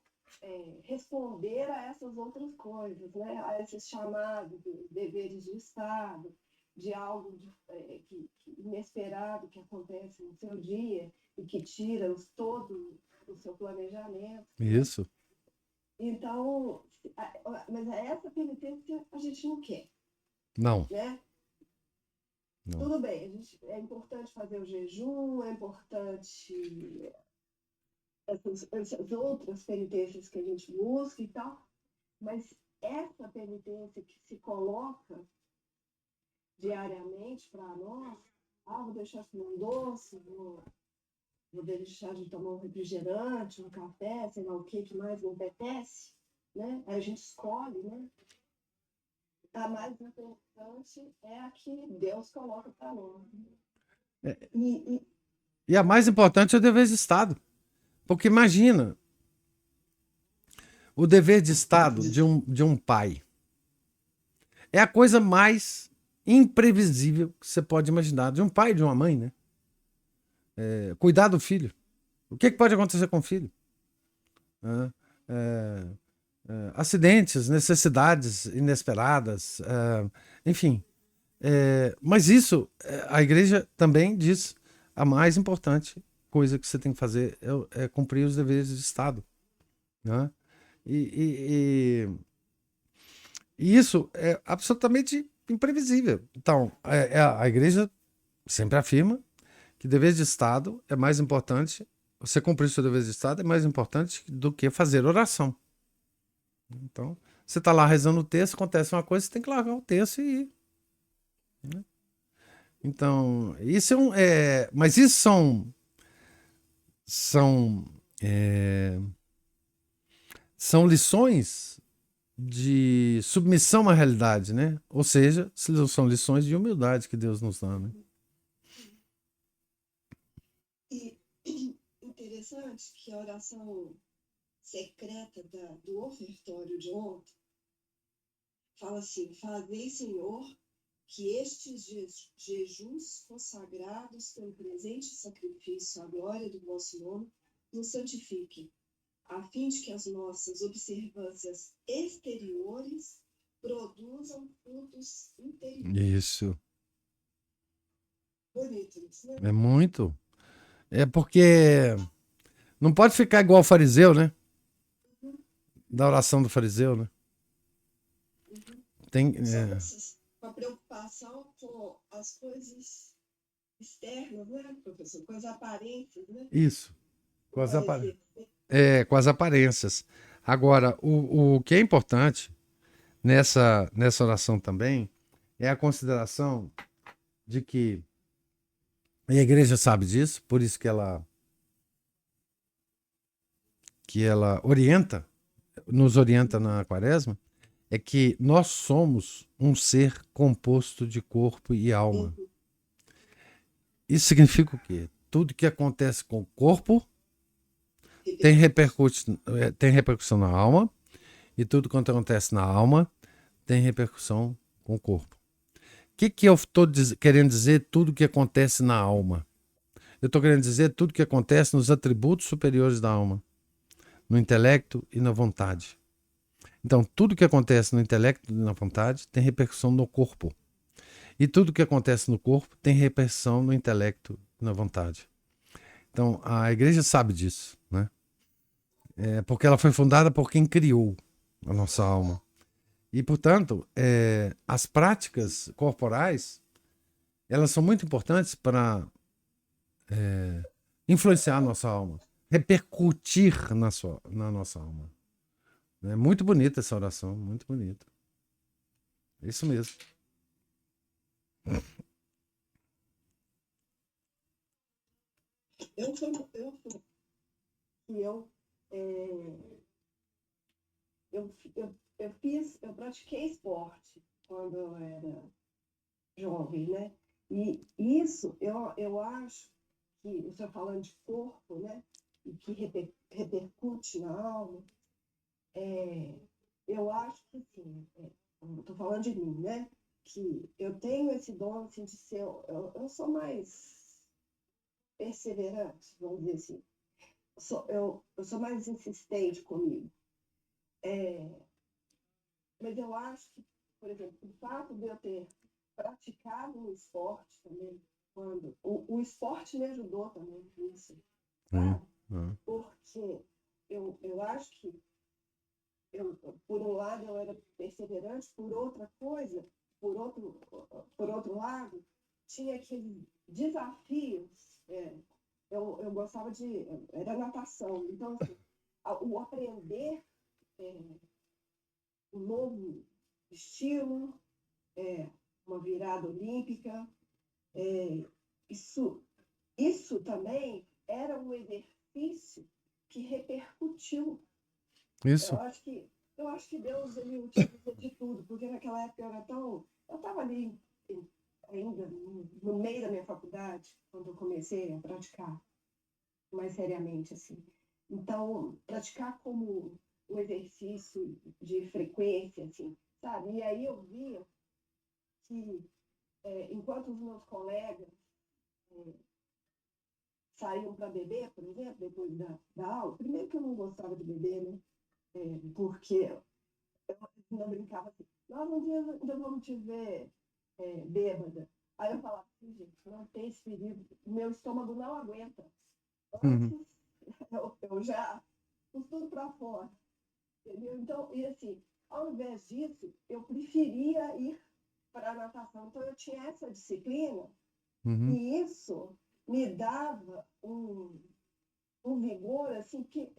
responder a essas outras coisas, né? A esses chamados, deveres de Estado, de algo inesperado que acontece no seu dia e que tira todo o seu planejamento, né? isso. Então, mas essa penitência a gente não quer, Não, né? não. Tudo bem, é importante fazer o jejum, é importante essas outras penitências que a gente busca e tal, mas essa penitência que se coloca diariamente para nós, vou deixar de comer um doce, vou deixar de tomar um refrigerante, um café, sei lá o que mais me apetece, né? Aí a gente escolhe, né? A mais importante é a que Deus coloca para nós. E E a mais importante é o dever de Estado. Porque imagina o dever de Estado de um pai. É a coisa mais imprevisível que você pode imaginar. De um pai e de uma mãe, né? Cuidar do filho. O que pode acontecer com o filho? É, acidentes, necessidades inesperadas, enfim. Mas isso, a igreja também diz, a mais importante coisa que você tem que fazer é cumprir os deveres de Estado. Né? E, e isso é absolutamente imprevisível. Então, a igreja sempre afirma que dever de Estado é mais importante, você cumprir o seu dever de Estado é mais importante do que fazer oração. Então, você está lá rezando o texto, acontece uma coisa, você tem que largar o texto e ir. Né? Então, isso mas isso são, é, são lições de submissão à realidade, né? Ou seja, são lições de humildade que Deus nos dá, né? interessante que a oração secreta do ofertório de ontem fala assim: fazei, Senhor, que estes jejuns consagrados pelo presente sacrifício à glória do vosso nome nos santifiquem, a fim de que as nossas observâncias exteriores produzam frutos interiores. Isso. Bonito isso, né? É muito. É porque não pode ficar igual o fariseu, né? Uhum, Da oração do fariseu, né? uhum. Tem, Só com a preocupação com as coisas externas, né, professor? Com as aparências, né? isso, O com as, parecer. com as aparências. Agora, o que é importante nessa oração também é a consideração de que e a igreja sabe disso, por isso que ela orienta, nos orienta na quaresma, é que nós somos um ser composto de corpo e alma. Uhum. Isso significa o quê? Tudo que acontece com o corpo tem, Repercute. tem repercussão na alma, e tudo quanto acontece na alma tem repercussão com o corpo. O que eu estou querendo dizer tudo que acontece na alma? Eu estou querendo dizer tudo que acontece nos atributos superiores da alma, no intelecto e na vontade. Então, tudo que acontece no intelecto e na vontade tem repercussão no corpo. E tudo que acontece no corpo tem repercussão no intelecto e na vontade. Então, a igreja sabe disso, né? É porque ela foi fundada por quem criou a nossa alma. E, portanto, as práticas corporais, elas são muito importantes para influenciar a nossa alma, repercutir na nossa alma. É muito bonita essa oração, muito bonita. É isso mesmo. Eu, é, eu pratiquei esporte quando eu era jovem, né? E isso, eu acho que, o senhor falando de corpo, né? E que repercute na alma, é, eu acho que, assim, estou falando de mim, né? Que eu tenho esse dom, assim, de ser, eu sou mais perseverante, vamos dizer assim. Eu sou mais insistente comigo. É, mas eu acho que, por exemplo, o fato de eu ter praticado um esporte também, quando o esporte me ajudou também nisso, Sim. sabe? Ah. Porque eu acho que, por um lado, eu era perseverante, por outra coisa, por outro, por outro lado, tinha aqueles desafios. Eu gostava de. Era natação. Então, assim, o aprender é, um novo estilo, uma virada olímpica, é, isso, isso também era um exercício que repercutiu. Eu Isso. acho que, eu acho que Deus ele utiliza de tudo, porque naquela época eu era tão. Eu estava ali ainda no meio da minha faculdade, quando eu comecei a praticar mais seriamente, assim. Então, praticar como um exercício de frequência, assim, sabe? E aí eu via que, enquanto os meus colegas saíam para beber, por exemplo, depois da aula, primeiro que eu não gostava de beber, né? Porque eu ainda brincava assim, nós um dia ainda vamos te ver bêbada. Aí eu falava assim, gente, não tem esse perigo, meu estômago não aguenta. Uhum. Antes, eu já pus tudo para fora, entendeu? Então, e assim, ao invés disso, eu preferia ir para a natação. Então, eu tinha essa disciplina Uhum. e isso me dava um vigor, assim, que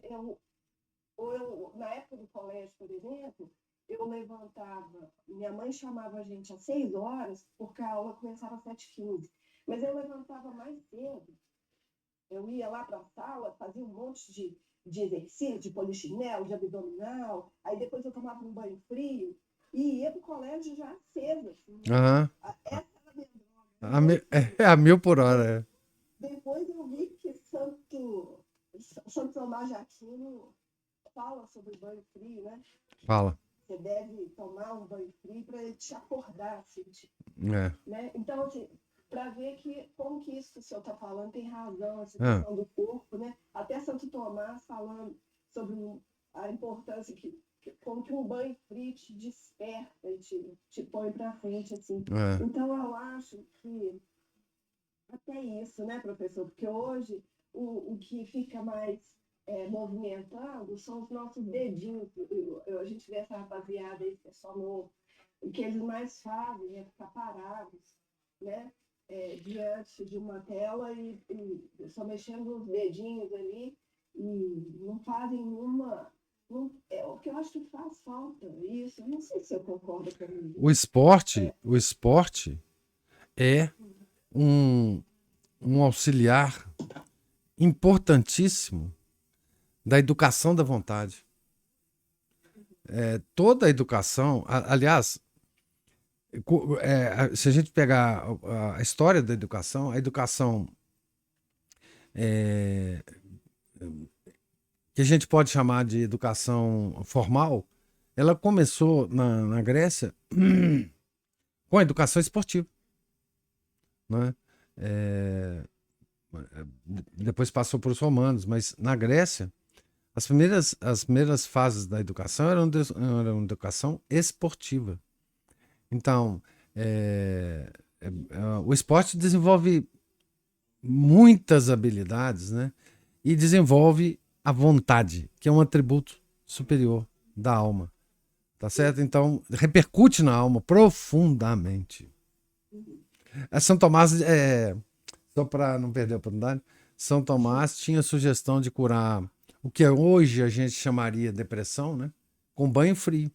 na época do colégio, por exemplo, eu levantava, minha mãe chamava a gente às 6 horas, porque a aula começava às 7h15, mas eu levantava mais cedo, eu ia lá para a sala, fazia um monte de exercício, de polichinelo, de abdominal, aí depois eu tomava um banho frio e ia para o colégio já aceso, assim, né? Aham. Essa era a minha droga. A, Então, assim, é a 1000 por hora. depois eu vi que Santo Tomás de Aquino fala sobre banho frio, né? Que Fala. você deve tomar um banho frio para ele te acordar, assim, É. né? Então, assim, para ver que como que isso que o senhor está falando tem razão, essa Ah. questão do corpo, né? Até Santo Tomás falando sobre a importância como que um banho frio te desperta e te põe para frente, assim. É. Então, eu acho que até isso, né, professor? Porque hoje o que fica mais movimentando são os nossos dedinhos. A gente vê essa rapaziada, esse pessoal novo, o que eles mais fazem é ficar parados, né? Diante de uma tela e só mexendo os dedinhos ali e não fazem nenhuma. É o que eu acho que faz falta, isso. Eu não sei se eu concordo comigo. O esporte é um, um auxiliar importantíssimo da educação da vontade. Toda a educação, aliás, se a gente pegar a história da educação, a educação que a gente pode chamar de educação formal, ela começou na Grécia com a educação esportiva, né? É, depois passou para os romanos, mas na Grécia as primeiras fases da educação eram educação esportiva. Então, o esporte desenvolve muitas habilidades, né? E desenvolve a vontade, que é um atributo superior da alma, tá certo? Então, repercute na alma profundamente. São Tomás, só para não perder a oportunidade, São Tomás tinha a sugestão de curar o que hoje a gente chamaria depressão, né? Com banho frio.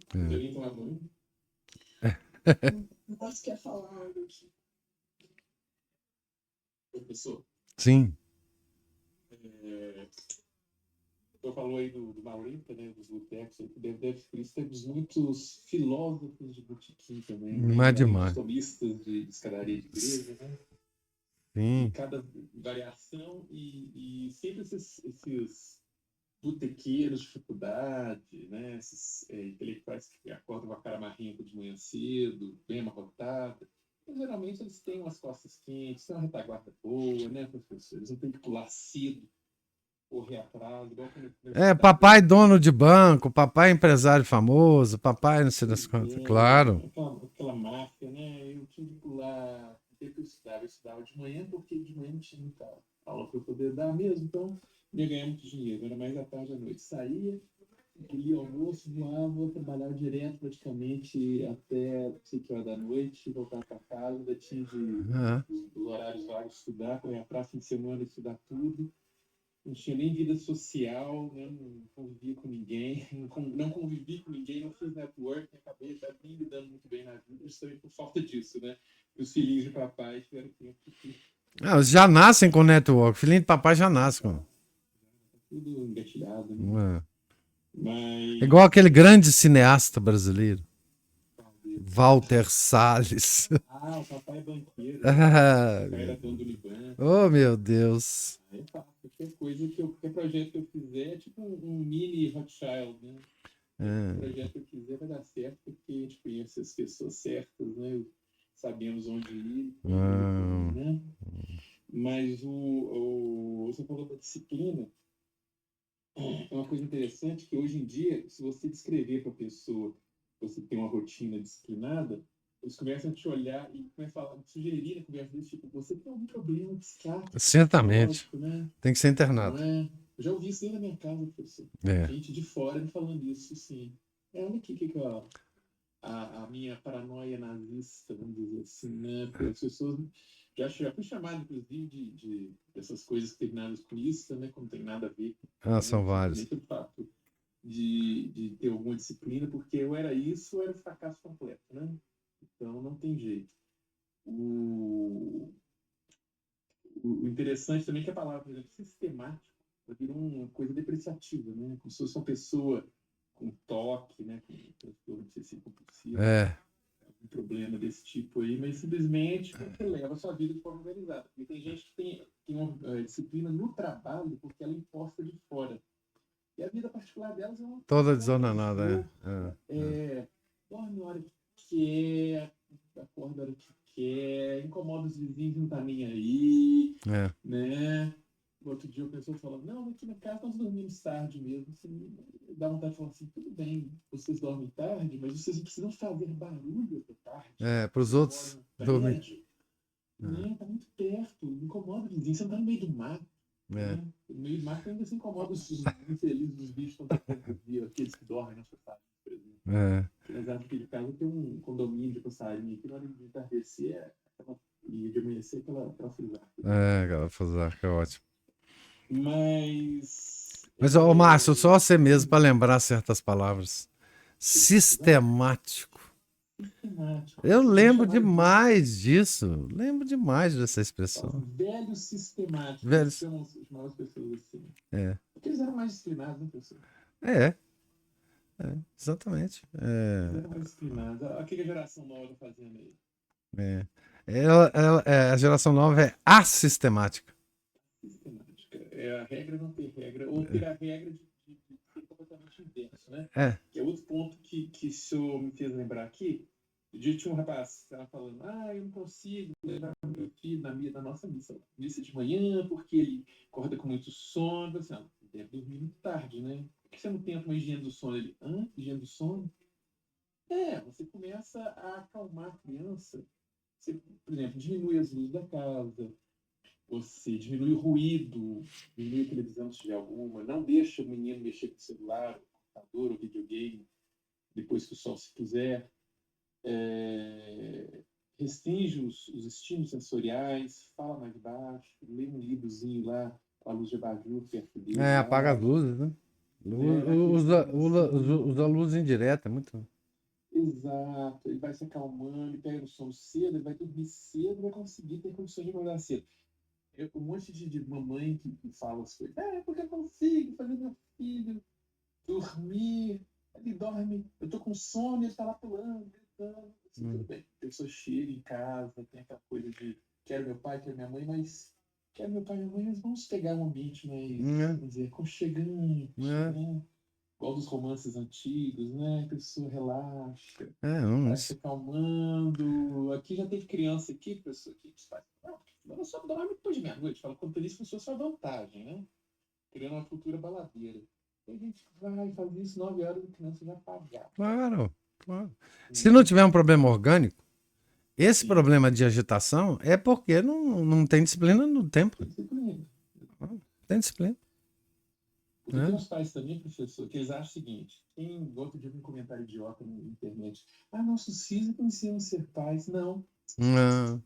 Poderia tomar banho? Você quer falar algo aqui? Professor, Sim. o senhor falou aí do Maleta, né, dos botecos, deve por isso temos muitos filósofos de botequim também, né? Mas demais. Solistas de escadaria de igreja, né? Sim. Cada variação e sempre esses botequeiros de faculdade, né? Esses intelectuais que acordam com a cara marrinha de manhã cedo, bem amarrotada. Geralmente eles têm umas costas quentes, têm uma retaguarda boa, né, professor? Eles não têm que pular cedo, correr atrás, igual quando Papai dono de banco, papai empresário famoso, papai não sei das quantas, claro. Aquela máfia, né? Eu tinha que pular, eu estudava de manhã, porque de manhã não tinha muita aula para eu poder dar mesmo, então ia ganhar muito dinheiro, era mais à tarde à noite. Saía, lia almoço, voava, trabalhava direto praticamente até não sei que hora da noite, voltar para casa, ainda tinha os horários vagos estudar, correr atrás, fim de semana, estudar tudo. Não tinha nem vida social, né? Não convivia com ninguém, não convivi com ninguém, não fiz network, acabei até nem lidando muito bem na vida, justamente por falta disso, né? Os filhinhos de papai tiveram tempo que Já nascem com network, filhinho de papai já nasce com. tudo engatilhado, né? Mas... Igual aquele grande cineasta brasileiro, Walter Salles. o papai é banqueiro. O papai era dono do Unibanco. Oh, meu Deus. Aí qualquer coisa qualquer projeto que eu fizer é tipo um mini Rothschild, né? Qualquer projeto que eu quiser vai dar certo, porque a gente conhece as pessoas certas, né? Sabemos onde ir, né? Mas você falou da disciplina. É uma coisa interessante que hoje em dia, se você descrever para a pessoa que você tem uma rotina disciplinada, eles começam a te olhar e começam a sugerir na conversa deles, tipo, você tem algum problema psiquiátrico? Certamente. Né? Tem que ser internado. Não é? Eu já ouvi isso dentro da minha casa, professor. Gente de fora me falando isso, sim. Olha aqui que a minha paranoia nazista, vamos dizer assim, né? Porque as pessoas... Já fui chamado, inclusive, dessas coisas terminadas com isso, né? Como tem nada a ver com são vários. o fato de ter alguma disciplina, porque eu era isso ou era o fracasso completo, né? Então, não tem jeito. O interessante também é que a palavra, por exemplo, sistemático, virou uma coisa depreciativa, né? Como se fosse uma pessoa com toque, né? Com transtorno obsessivo compulsivo. Um problema desse tipo aí, mas simplesmente porque leva a sua vida de forma organizada. Porque tem gente que tem uma disciplina no trabalho porque ela é imposta de fora. E a vida particular delas é uma toda desordenada, dorme a hora que quer, acorda a hora que quer, incomoda os vizinhos, não tá nem aí, né? Outro dia a pessoa falou, não, aqui na casa nós dormimos tarde mesmo. Assim, dá vontade de falar assim, tudo bem, vocês dormem tarde, mas vocês não precisam fazer barulho até tarde. Para os Vocês outros moram no dormir. prédio, né? Tá muito perto, incomoda o vizinho, você não tá no meio do mato, É, né? No meio do mato ainda se incomoda os infelizes dos bichos quando estão tocando aqueles que dormem na sua casa, por exemplo. é, Apesar de que de casa tem um condomínio de passarinho aqui, na hora de entardecer e de amanhecer aquela frisada. aquela fusarca é ótimo. Mas. Mas, ô Márcio, só você mesmo para lembrar certas palavras. Sistemático. Sistemático. Eu Você lembro chamar de demais disso. Lembro demais dessa nossa, expressão. velho sistemático. Velho. Chamavam as pessoas assim. É, Porque eles eram mais disciplinados, né, pessoal? é, exatamente. Eles eram mais disciplinados. Olha o que a geração nova tá fazendo aí. A geração nova é assistemática. Sistemática. É a regra não ter regra, ou ter a regra de ser completamente inverso, né? É. Que é outro ponto que o senhor me fez lembrar aqui. O dia tinha um rapaz que estava falando, eu não consigo levar meu filho na nossa missa de manhã, porque ele acorda com muito sono. Eu falei assim, deve dormir muito tarde, né? Por que você não tenta uma higiene do sono? Ele, higiene do sono? Você começa a acalmar a criança. Você, por exemplo, diminui as luzes da casa, você diminui o ruído, diminui a televisão se tiver alguma, não deixa o menino mexer com o celular, o computador, o videogame, depois que o sol se puser. Restringe os estímulos sensoriais, fala mais baixo, lê um livrozinho lá com a luz de abajur perto dele. Apaga as luzes, né? Usa luz indireta, é muito. Exato, ele vai se acalmando, ele pega no sono cedo, ele vai dormir cedo, vai conseguir ter condições de acordar cedo. Um monte de mamãe que fala as coisas, porque eu consigo fazer meu filho dormir, ele dorme, eu tô com sono, ele tá lá pulando, gritando. Assim, tudo bem. A pessoa chega em casa, tem aquela coisa de quero meu pai, quero minha mãe, mas quero meu pai e minha mãe, mas vamos pegar um ambiente mais, vamos dizer, aconchegante, né? Igual dos romances antigos, né? A pessoa relaxa, vai se acalmando. Aqui já teve criança aqui, pessoa que faz, ela só dorme depois de meia-noite. Fala quanto isso pessoa sua vantagem, né? Criando uma cultura baladeira. E a gente vai fazer isso 9 horas e a criança já apagar. Claro. Se não tiver um problema orgânico, esse Sim. problema de agitação é porque não tem disciplina no tempo. Tem disciplina. Porque tem uns pais também, professor, que eles acham o seguinte: outro dia um comentário idiota na internet. Nossos filhos não ensinam a ser pais. Não.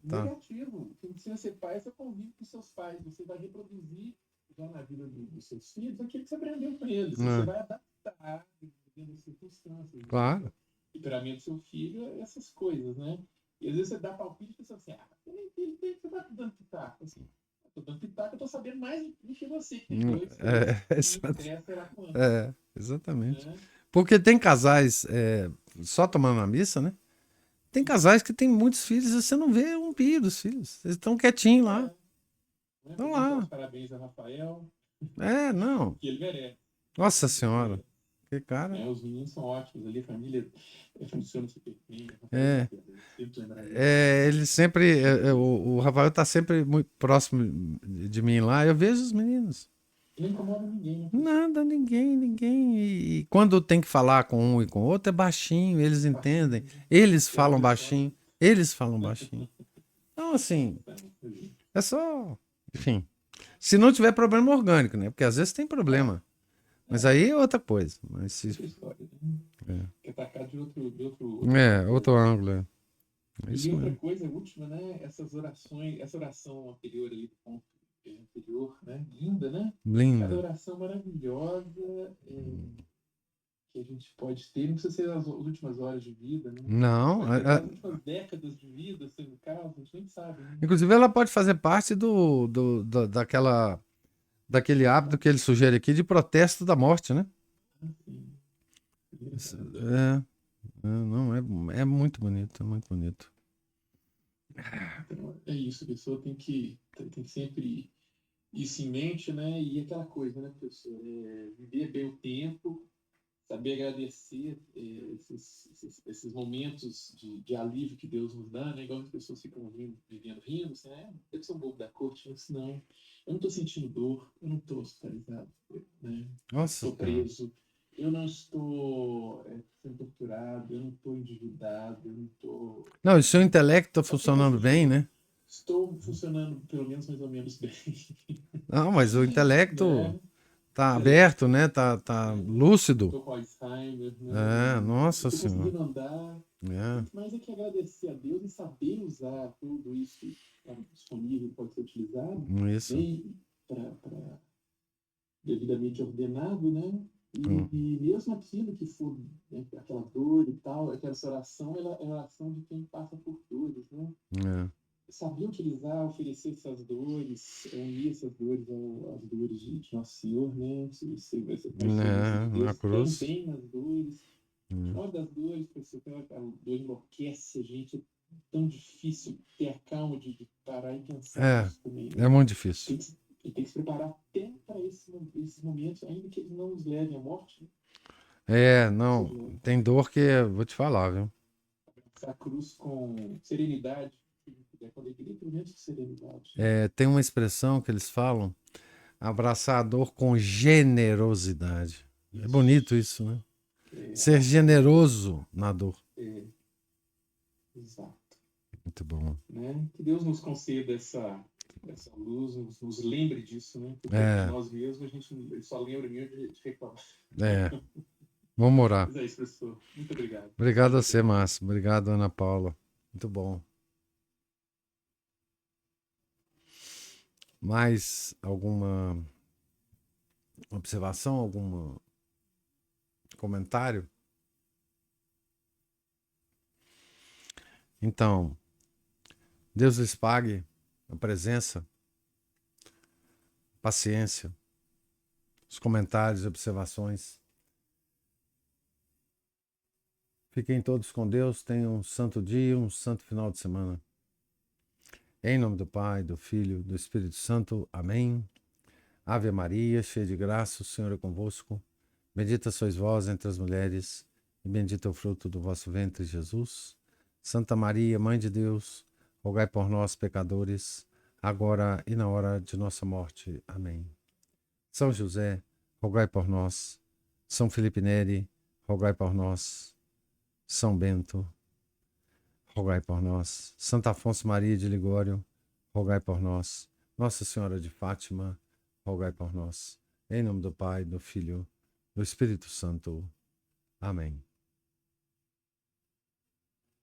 Negativo. O que ensina a ser pai é seu convívio com seus pais. Você vai reproduzir já na vida dos seus filhos aquilo que você aprendeu com eles. Você vai adaptar dependendo das circunstâncias. Claro. O temperamento do seu filho, essas coisas, né? E às vezes você dá palpite e pensa assim, você nem filho tem, você tá dando pitaco. Assim, tô dando pitaco, eu tô sabendo mais do que você, que tem dois, exatamente. Né? Porque tem casais, só tomando a missa, né? Tem casais que têm muitos filhos e você não vê um pio dos filhos. Eles estão quietinhos lá. Estão lá. Parabéns a Rafael. Não. Que ele merece. Nossa Senhora. Que cara. Os meninos são ótimos ali, a família funciona super bem. Ele sempre. O Rafael está sempre muito próximo de mim lá. Eu vejo os meninos. Não incomoda ninguém, né? Nada, ninguém. E quando tem que falar com um e com o outro, é baixinho, eles entendem. Eles falam baixinho. Então, assim, é só. Enfim. Se não tiver problema orgânico, né? Porque às vezes tem problema. Mas aí é outra coisa. Mas se... Que atacar de outro outro ângulo. E outra coisa, última, né? Essas orações, essa oração anterior ali do ponto anterior, né? Linda, né? Linda. Cada oração maravilhosa que a gente pode ter. Não precisa ser as últimas horas de vida, né? Não. As últimas décadas de vida, sendo caso, a gente nem sabe. Né? Inclusive, ela pode fazer parte daquele hábito que ele sugere aqui de protesto da morte, né? É muito bonito, é muito bonito. Então, é isso, a pessoa tem que sempre isso em mente, né? E aquela coisa, né, professor? Viver bem o tempo, saber agradecer esses momentos de alívio que Deus nos dá, né? Igual as pessoas ficam vivendo rindo, assim, deve ser um bobo da corte, mas não, eu não estou sentindo dor, eu não estou hospitalizado, né? Nossa, estou preso, eu não estou sendo torturado, eu não estou endividado, eu não estou... Não, e seu intelecto está Só que funcionando bem, né? estou funcionando pelo menos mais ou menos bem, Não, mas o intelecto né? tá aberto, né? Tá lúcido. Estou com Alzheimer, né? É, nossa Estou senhora. conseguindo andar. É. Mas é que agradecer a Deus e saber usar tudo isso que está disponível, pode ser utilizado Isso. bem para devidamente ordenado, né? E mesmo aquilo que for, né, aquela dor e tal, aquela oração, ela é a oração de quem passa por dores, né? É. Saber utilizar, oferecer essas dores, unir essas dores às dores de Nosso Senhor, né? Você vai ser É, na Deus cruz. também nas dores. É. Na hora das dores, pessoal, a dor enlouquece a gente, é tão difícil ter a calma de parar e pensar nisso também, né? É muito difícil. Tem que se preparar até para esses momentos, ainda que eles não nos levem à morte, né? É, não, tem dor que vou te falar, viu? A cruz com serenidade, com alegria, pelo menos com serenidade. É, tem uma expressão que eles falam, abraçar a dor com generosidade. É bonito isso, né? Ser generoso na dor. Exato. Muito bom. Né? Que Deus nos conceda essa luz, nos lembre disso, né? Porque nós mesmos, a gente só lembra mesmo de reclamar. É. Vamos orar. Mas é isso, professor. Muito obrigado. Obrigado a você, Márcio. Obrigado, Ana Paula. Muito bom. Mais alguma observação, algum comentário? Então, Deus lhes pague a presença, paciência, os comentários, observações. Fiquem todos com Deus, tenham um santo dia, um santo final de semana. Em nome do Pai, do Filho, do Espírito Santo. Amém. Ave Maria, cheia de graça, o Senhor é convosco. Bendita sois vós entre as mulheres, e bendito é o fruto do vosso ventre, Jesus. Santa Maria, Mãe de Deus, rogai por nós, pecadores, agora e na hora de nossa morte. Amém. São José, rogai por nós. São Felipe Neri, rogai por nós. São Bento, rogai por nós. Santo Afonso Maria de Ligório, rogai por nós. Nossa Senhora de Fátima, rogai por nós. Em nome do Pai, do Filho, do Espírito Santo. Amém.